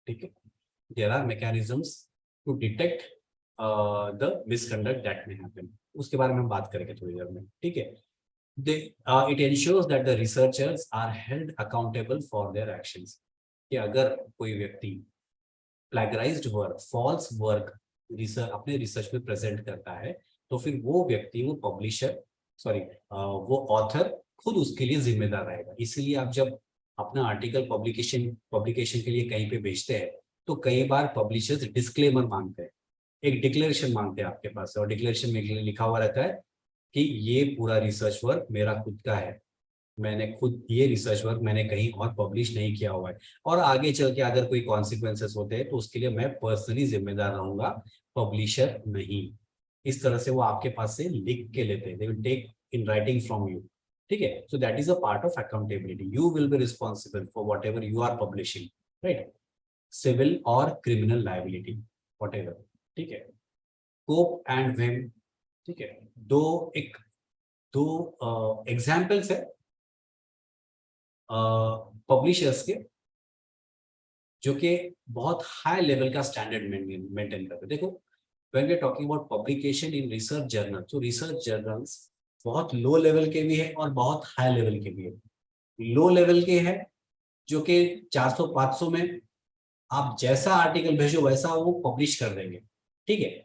Okay. There are mechanisms to detect the misconduct that may happen. उसके बारे में हम बात करेंगे थोड़ी देर में, ठीक है। It ensures that the researchers are held accountable for their actions. कि अगर कोई व्यक्ति प्लैगराइज्ड वर्क, फॉल्स वर्क अपने रिसर्च में प्रेजेंट करता है, तो फिर वो व्यक्ति, वो पब्लिशर, वो ऑथर खुद उसके लिए जिम्मेदार रहेगा। इसीलिए आप जब अपना आर्टिकल पब्लिकेशन के लिए कहीं पे भेजते हैं, तो कई बार पब्लिशर्स डिस्क्लेमर मांगते हैं, एक डिक्लेरेशन मांगते हैं आपके पास, और डिक्लेरेशन में लिखा हुआ रहता है कि ये पूरा रिसर्च वर्क मेरा खुद का है, मैंने खुद ये रिसर्च वर्क मैंने कहीं और पब्लिश नहीं किया हुआ है, और आगे चल के अगर कोई कॉन्सिक्वेंसेस होते हैं तो उसके लिए मैं पर्सनली जिम्मेदार रहूंगा, पब्लिशर नहीं। इस तरह से वो आपके पास से लिख के लेते हैं, they will take in writing from you, ठीक है। So that is a part of accountability. You will be responsible for whatever you are publishing, right, civil और क्रिमिनल लाइबिलिटी वॉट एवर, ठीक है। कोप एंड वेम, ठीक है, दो examples है पब्लिशर्स के जो कि बहुत हाई लेवल का स्टैंडर्ड मेंटेन करते हैं। देखो, when we are talking about publication in research journal, तो रिसर्च जर्नल्स बहुत लो लेवल के भी है और बहुत हाई लेवल के भी है। लो लेवल के है जो कि 400-500 में आप जैसा आर्टिकल भेजो वैसा वो पब्लिश कर देंगे, ठीक है,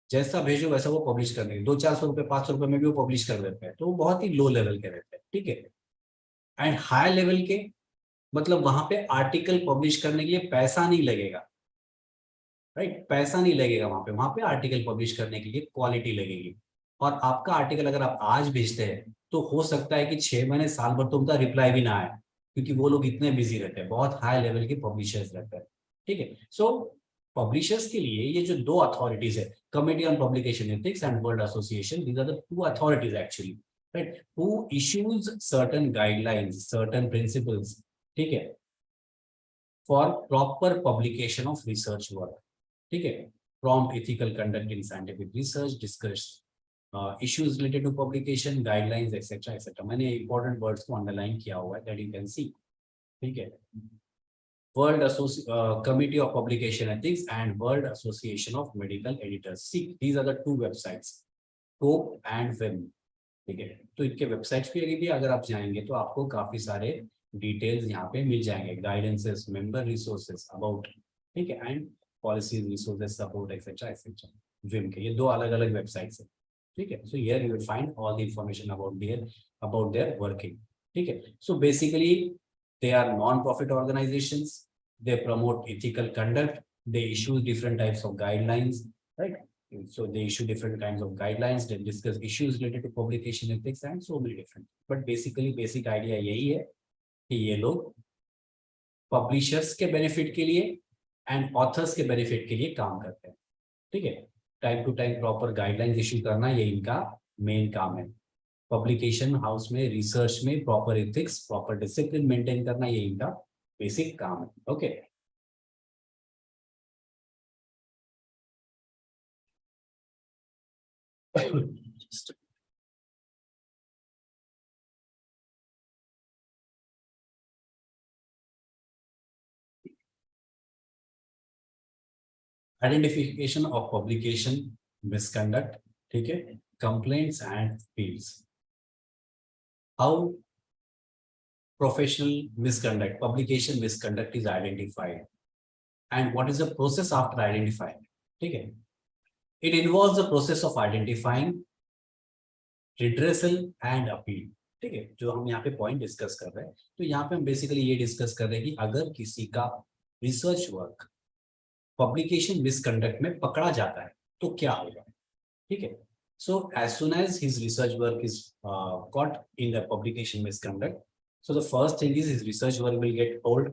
जैसा भेजो वैसा वो पब्लिश कर देंगे, 200-400 रुपए 500 रुपए में भी वो पब्लिश कर देते हैं, तो वो बहुत ही लो लेवल के रहते हैं, ठीक है। एंड हाई लेवल के मतलब वहां पे आर्टिकल पब्लिश करने के लिए पैसा नहीं लगेगा, राइट, पैसा नहीं लगेगा वहां पे आर्टिकल पब्लिश करने के लिए क्वालिटी लगेगी। और आपका आर्टिकल अगर आप आज भेजते हैं तो हो सकता है कि 6 महीने साल भर तो उनका रिप्लाई भी ना आए, क्योंकि वो लोग इतने बिजी रहते हैं, बहुत हाई लेवल के पब्लिशर्स रहते हैं, ठीक है। सो पब्लिशर्स के लिए ये जो 2 अथॉरिटीज है, committee on publication ethics and world association, these are the 2 authorities actually, right, who issues certain guidelines, certain principles, ठीक है, for proper publication of research work, ठीक है। Prompt ethical conduct in scientific research, discuss issues related to publication, guidelines etcetera etcetera. मैंने important words को underline किया हुआ है, that you can see, ठीक है। World Committee of Publication Ethics and World Association of Medical Editors. See, these are the 2 websites, COPE and WIM, ठीक है। तो इनके वेबसाइट्स पे भी अगर आप जाएंगे तो आपको काफी सारे डिटेल्स यहाँ पे मिल जाएंगे, गाइडेंसेस, मेंबर रिसोर्सेस अबाउट, ठीक है, and policies, resources, support etcetera etcetera. Vim के ये 2 अलग अलग वेबसाइट्स है, ठीक है. So here you will find all the information about their working. ठीक है. So basically they are non-profit organizations. They promote ethical conduct. They issue different types of guidelines, right? So they issue different kinds of guidelines. They discuss issues related to publication ethics and so many different. But basically basic idea यही है कि ये लोग publishers के benefit के लिए and authors के benefit के लिए काम करते हैं. ठीक है. Time to time proper guidelines issue करना ये इनका मेन काम है. पब्लिकेशन हाउस में रिसर्च में proper ethics proper discipline maintain करना ये इनका बेसिक काम है. Okay. Identification of publication misconduct, ठीक है, complaints and appeals. How professional misconduct, publication misconduct is identified, and what is the process after identifying? ठीक है. It involves the process of identifying, redressal and appeal. ठीक है. जो हम यहाँ पे पॉइंट डिस्कस कर रहे हैं, तो यहाँ पे हम बेसिकली ये डिस्कस कर रहे हैं कि अगर किसी का रिसर्च वर्क पब्लिकेशन मिसकंडक्ट में पकड़ा जाता है तो क्या होगा. ठीक है. So as soon as his research work is caught in the publication misconduct, so the first thing is his research work will get hold.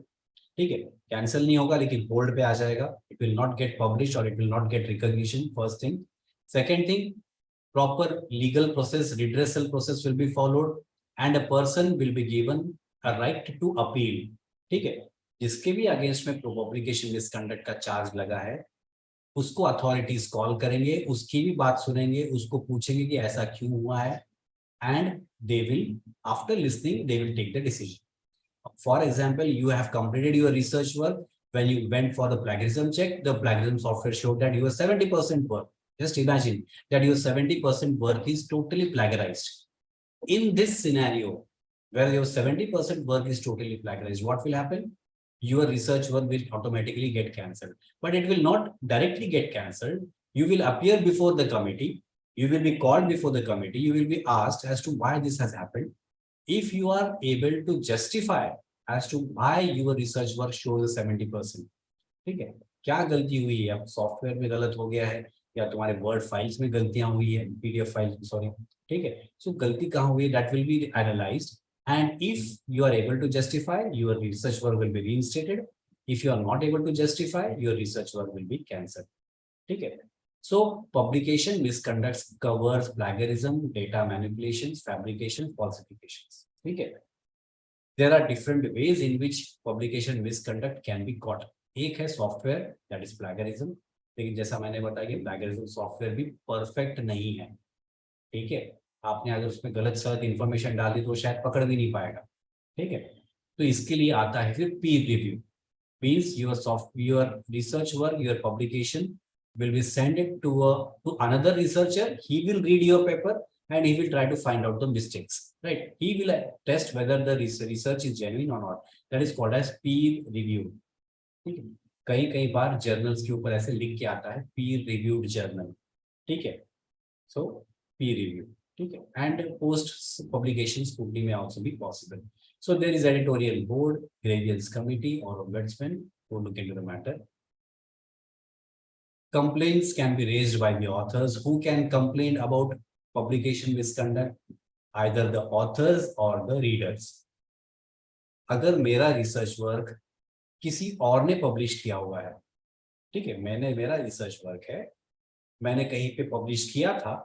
ठीक है. कैंसिल नहीं होगा लेकिन होल्ड पे आ जाएगा. It will not get publish और it will not get recognition. First thing. Second thing, proper legal process, redressal process will be followed and a person will be given a right to appeal. ठीक है. जिसके भी against में publication misconduct का charge लगा है उसको authorities call करेंगे, उसकी भी बात सुनेंगे, उसको पूछेंगे कि ऐसा क्यों हुआ है, and they will after listening they will take the decision. For example, you have completed your research work. When you went for the plagiarism check, the plagiarism software showed that your 70% work, just imagine that your 70% work is totally plagiarized. In this scenario where your 70% work is totally plagiarized, what will happen? Your research work will automatically get cancelled, but it will not directly get cancelled. You will appear before the committee. You will be called before the committee. You will be asked as to why this has happened. If you are able to justify as to why your research work shows 70%, ठीक है, क्या गलती हुई है, अब software में गलत हो गया है या तुम्हारे वर्ड फाइल्स में गलतियां हुई है, पीडीएफ फाइल सॉरी. ठीक है. सो गलती कहाँ हुई है, that will be analysed. And if you are able to justify, your research work will be reinstated. If you are not able to justify, your research work will be cancelled. ठीक है. So publication misconduct covers plagiarism, data manipulations, fabrication, falsifications. ठीक है. There are different ways in which publication misconduct can be caught. एक है software, that is plagiarism. लेकिन जैसा मैंने बताया कि plagiarism सॉफ्टवेयर भी परफेक्ट नहीं है. ठीक है. आपने अगर उसमें गलत सलत इंफॉर्मेशन डाल दी तो शायद पकड़ भी नहीं पाएगा. ठीक है. तो इसके लिए आता है फिर पीर review. Means your research work, your publication will be sent it to another researcher. He will read your paper and he will try to find out the mistakes, right? He will test whether the research is genuine or not. That is called as peer review. ठीक है. कई बार journals के ऊपर ऐसे लिख के आता है peer reviewed journal. ठीक है. So peer review. ठीक है. And post publication scrutiny may also be possible. So there is editorial board, grievance committee or ombudsman who look into the matter. Complaints can be raised by the authors. Who can complain about publication misconduct? Either the authors or the readers. अगर मेरा research work किसी और ने publish किया हुआ है, ठीक है, मेरा रिसर्च वर्क है, मैंने कहीं पे पब्लिश किया था,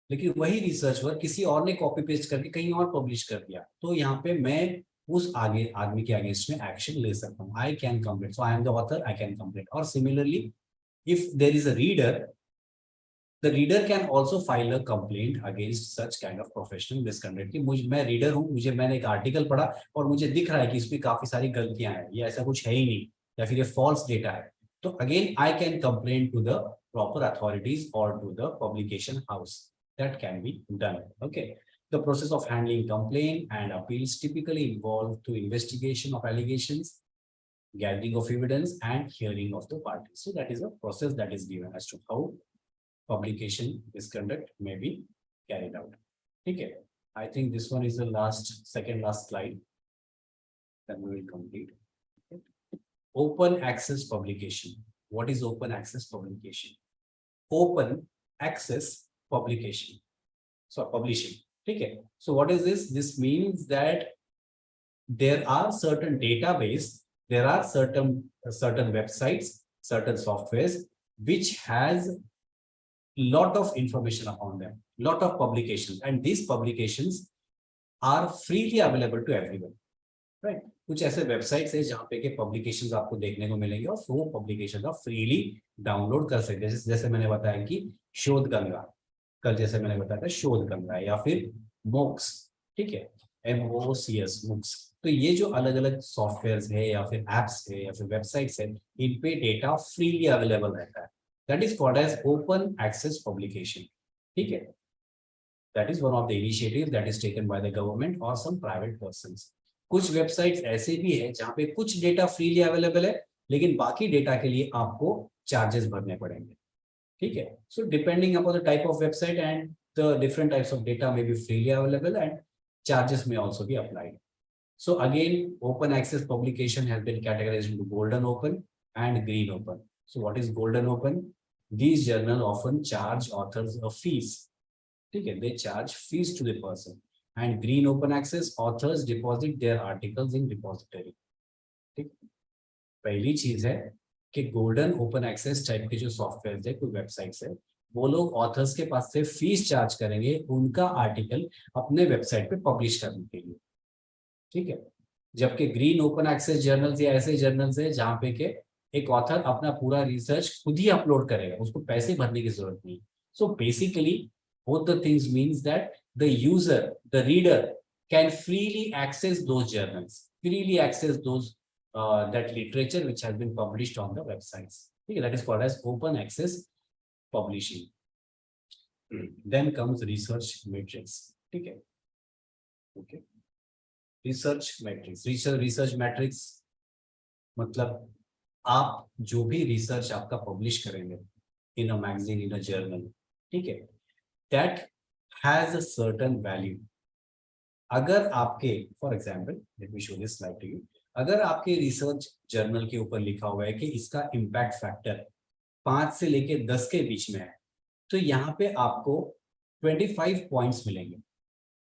लेकिन वही रिसर्च वर्क किसी और ने कॉपी पेस्ट करके कहीं और पब्लिश कर दिया, तो यहाँ पे मैं उस आदमी के अगेंस्ट में एक्शन ले सकता हूँ. आई can complain. So I am the author, I can complain. और similarly if there is a reader, the reader can also file a complaint against such kind of professional misconduct. कि मैं reader हूँ, मैंने एक article पढ़ा और मुझे दिख रहा है कि इसमें काफी सारी गलतियां हैं, ये ऐसा कुछ है ही नहीं, या फिर ये फॉल्स डेटा है, तो again I can complain to the proper authorities और to the publication house. That can be done. Okay. The process of handling complaint and appeals typically involve to investigation of allegations, gathering of evidence and hearing of the parties. So that is a process that is given as to how publication misconduct may be carried out. Okay, I think this one is the second last slide. Then we will complete. Open access publication. What is open access publication? Open access publication. So publishing. Okay. So what is this? This means that there are certain database, there are certain websites, certain softwares which has lot of information upon them, lot of publications, and these publications are freely available to everyone, right? कुछ ऐसे websites है जहाँ पे के publications आपको देखने को मिलेंगे और वो पब्लिकेशंस आप फ्रीली डाउनलोड कर सकते हैं, जैसे मैंने बताया कि शोध गंगा, कल जैसे मैंने बताया था शोध गंगा, या फिर मोक्स, ठीक है, MOOCS मोक्स। तो ये जो अलग अलग सॉफ्टवेयर है या फिर एप्स है या फिर वेबसाइट्स है, इन पे डेटा फ्रीली अवेलेबल रहता है। That is called as open access publication, ठीक है। That is one of the initiative that is taken by the government और सम प्राइवेट पर्संस। कुछ वेबसाइट्स ऐसे भी है जहाँ पे कुछ डेटा फ्रीली अवेलेबल है, लेकिन बाकी डेटा के लिए आपको चार्जेस भरने पड़ेंगे, ठीक है। So depending upon the type of website and the different types of data may be freely available and charges may also be applied. So again, open access publication has been categorized into golden open and green open. So what is golden open? These journals often charge authors a fees. Okay, they charge fees to the person. And green open access, authors deposit their articles in repository. ठीक, पहली चीज है कि golden open access type के जो software है, कोई websites है, वो लोग ऑथर्स के पास से फीस चार्ज करेंगे उनका आर्टिकल अपने वेबसाइट पे पब्लिश करने के लिए, ठीक है। जबकि ग्रीन ओपन एक्सेस जर्नल्स या ऐसे जर्नल्स है जहाँ पे के एक ऑथर अपना पूरा रिसर्च खुद ही अपलोड करेगा, उसको पैसे भरने की जरूरत नहीं। So basically both the things means that the user, the reader can freely access those journals, freely access those that literature which has been published on the websites. Okay, that is called as open access publishing. Then comes research matrix. Okay. Okay. Research matrix. Research matrix मतलब आप जो भी research आपका publish करेंगे in a magazine, in a journal, ठीक है, that has a certain value. अगर आपके, for example, let me show this slide to you, अगर आपके रिसर्च जर्नल के ऊपर लिखा हुआ है कि इसका इम्पैक्ट फैक्टर 5 से लेके 10 के बीच में है, तो यहाँ पे आपको 25 पॉइंट्स मिलेंगे,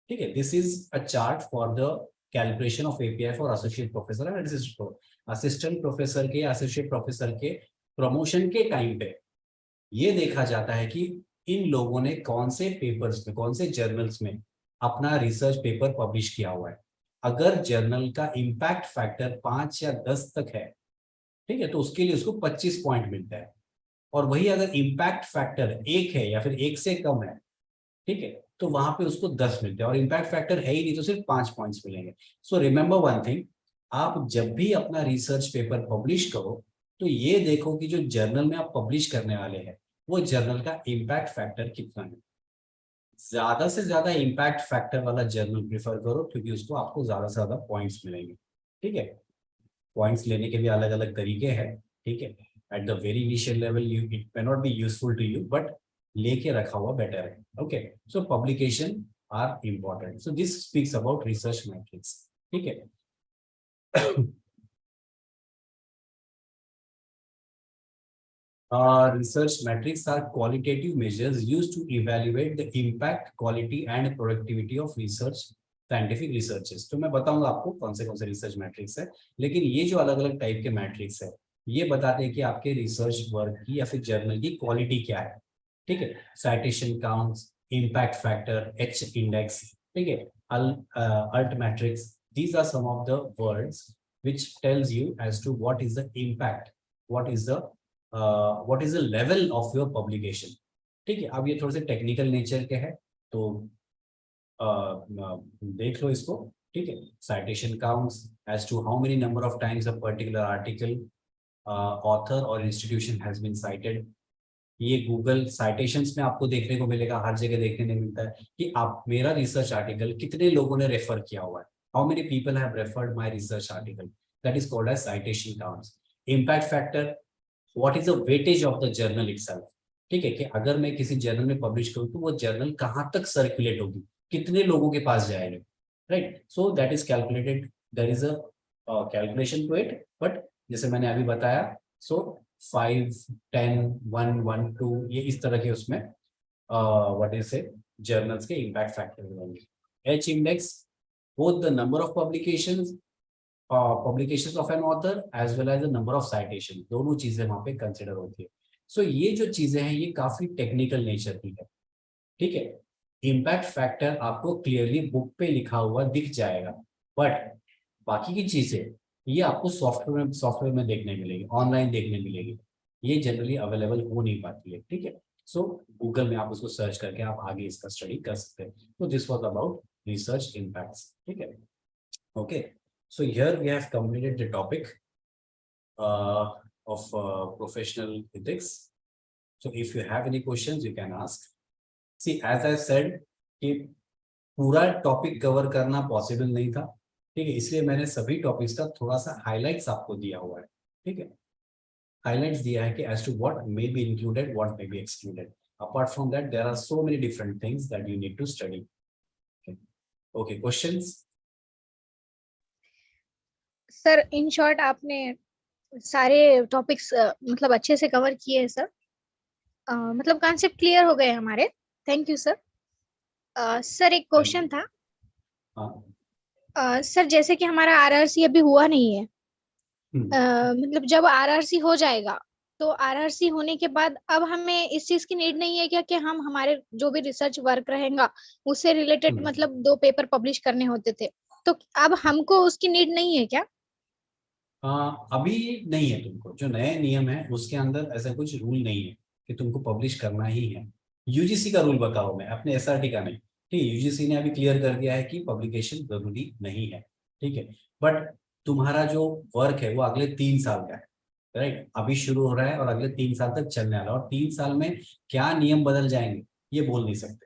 ठीक है। This is a chart for the calculation of API for associate professor and assistant professor के, एसोसिएट प्रोफेसर के प्रमोशन के टाइम पे ये देखा जाता है कि इन लोगों ने कौन से पेपर्स में, कौन से जर्नल्स में अपना रिसर्च पेपर पब्लिश किया हुआ है। अगर जर्नल का इम्पैक्ट फैक्टर 5 या 10 तक है, ठीक है, तो उसके लिए उसको 25 पॉइंट मिलता है। और वही अगर इम्पैक्ट फैक्टर 1 है या फिर 1 से कम है, ठीक है, तो वहां पे उसको 10 मिलते हैं। और इम्पैक्ट फैक्टर है ही नहीं तो सिर्फ 5 पॉइंट्स मिलेंगे। सो रिमेंबर वन थिंग, आप जब भी अपना रिसर्च पेपर पब्लिश करो तो ये देखो कि जो जर्नल में आप पब्लिश करने वाले हैं वो जर्नल का इम्पैक्ट फैक्टर कितना है। ज्यादा से ज्यादा इम्पैक्ट फैक्टर वाला जर्नल प्रेफर करो, क्योंकि उसको आपको ज्यादा से ज्यादा पॉइंट्स मिलेंगे, ठीक है। पॉइंट्स लेने के भी अलग अलग तरीके हैं, ठीक है। At the very initial level it may not be useful to you, but लेके रखा हुआ बेटर है, okay. So publication are important. So this speaks about research metrics, ठीक है। Research metrics are qualitative measures used to evaluate the impact, quality and productivity of research, scientific researches. तो मैं बताऊंगा आपको कौन से रिसर्च मैट्रिक्स है, लेकिन ये जो अलग अलग टाइप के मैट्रिक्स है ये बताते हैं कि आपके रिसर्च वर्क की या फिर जर्नल की क्वालिटी क्या है, ठीक है। Citation counts, impact factor, H index, ठीक है, altmetrics, these are some of the words which tells you as to what is the impact, what is the level of your publication, ठीक है। अब ये थोड़े से टेक्निकल नेचर के हैं तो देख लो इसको, ठीक है। Citation counts as to how many number of times a particular article, author और इंस्टीट्यूशन हैज बीन साइटेड। ये गूगल साइटेशंस में आपको देखने को मिलेगा, हर जगह देखने को मिलता है कि आप मेरा रिसर्च आर्टिकल कितने लोगों ने रेफर किया हुआ है, how many people have referred my research article, that is called as citation counts. Impact factor, what is the weightage of the journal itself, ठीक है, कि अगर मैं किसी जर्नल में पब्लिश करूँ तो वो जर्नल कहाँ तक सर्कुलेट होगी, कितने लोगों के पास जाएगा, right. So that is calculated, there is a calculation to it, but जैसे मैंने अभी बताया, सो 5, 10, 1, 1, 2 ये इस तरह के उसमें व्हाट इज से जर्नल्स के इम्पैक्ट फैक्टर होंगे। H index both the number of publications of an author as well as the number of citation, दोनों चीजें वहां पे कंसिडर होती है। सो ये जो चीजें हैं ये काफी टेक्निकल नेचर की है, ठीक है। इम्पैक्ट फैक्टर आपको क्लियरली बुक पे लिखा हुआ दिख जाएगा, बट बाकी की चीजें ये आपको सॉफ्टवेयर में देखने मिलेगी, ऑनलाइन देखने मिलेगी, ये जनरली अवेलेबल हो नहीं पाती है, ठीक है। सो गूगल में आप उसको सर्च करके आप आगे इसका स्टडी कर सकते हैं। तो this was about research impacts, ठीक है। Okay, so here we have completed the topic of professional ethics. So if you have any questions, you can ask. See, as I said, कि पूरा टॉपिक कवर करना possible नहीं था, ठीक है, इसलिए मैंने सभी टॉपिक्स का थोड़ा सा हाइलाइट्स आपको दिया हुआ है, ठीक है। हाइलाइट्स दिया है कि as to what may be included, what may be excluded. Apart from that, there are so many different things that you need to study. Okay, okay, questions? Sir in short आपने सारे topics मतलब अच्छे से cover किए हैं sir, मतलब concept clear हो गए हमारे। Thank you sir. सर एक क्वेश्चन था। सर जैसे कि हमारा आरआरसी अभी हुआ नहीं है, मतलब जब आरआरसी हो जाएगा तो आरआरसी होने के बाद अब हमें इस चीज की नीड नहीं है क्या कि हम हमारे जो भी रिसर्च वर्क रहेगा उससे रिलेटेड मतलब 2 पेपर पब्लिश करने होते थे, तो अब हमको उसकी नीड नहीं है क्या? अभी नहीं है, तुमको जो नए नियम है उसके अंदर ऐसा कुछ रूल नहीं है कि तुमको पब्लिश करना ही है। यूजीसी का रूल बताओ, मैं अपने एसआरटी का नहीं, ठीक है। यूजीसी ने अभी क्लियर कर दिया है कि पब्लिकेशन जरूरी नहीं है, ठीक है। बट तुम्हारा जो वर्क है वो अगले 3 साल का है, राइट। अभी शुरू हो रहा है और अगले 3 साल तक चलने वाला है, और 3 साल में क्या नियम बदल जाएंगे ये बोल नहीं सकते,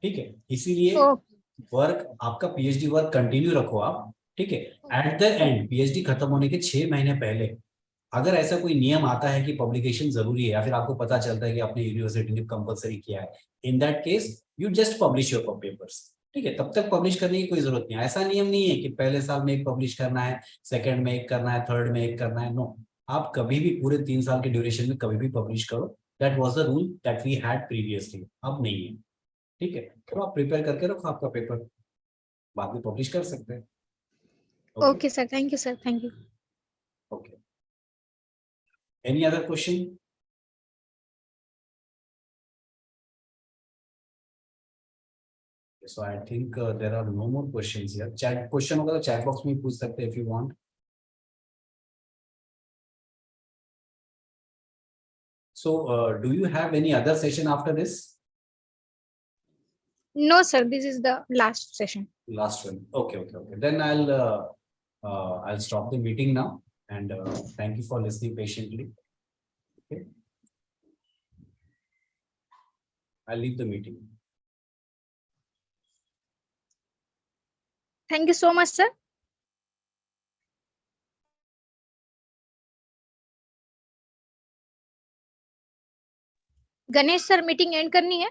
ठीक है। इसीलिए वर्क आपका पीएचडी वर्क कंटिन्यू रखो आप, ठीक है। एट द एंड पीएचडी खत्म होने के 6 महीने पहले अगर ऐसा कोई नियम आता है कि पब्लिकेशन जरूरी है, या फिर आपको पता चलता है कि आपने यूनिवर्सिटी ने कंपलसरी किया है, in that case you just publish your papers, ठीक है। तब तक पब्लिश करने की कोई जरूरत नहीं है। ऐसा नियम नहीं है कि पहले साल में एक पब्लिश करना है, सेकंड में एक करना है, थर्ड में एक करना है, नो। आप कभी भी पूरे 3 साल के ड्यूरेशन में कभी भी पब्लिश करो। That was the rule that we had previously, अब नहीं है, ठीक है। तो आप प्रिपेयर करके रखो आपका पेपर, बाद में पब्लिश कर सकते हैं। Okay sir, thank you sir, thank you. Okay, any other question? So I think there are no more questions here. Chat question होगा तो chat box में पूछ सकते हैं if you want. So do you have any other session after this? No sir, this is the last session. Last one. Okay, okay, okay. Then I'll stop the meeting now, and thank you for listening patiently. Okay. I'll leave the meeting. Thank you so much sir. Ganesh sir meeting and करनी है।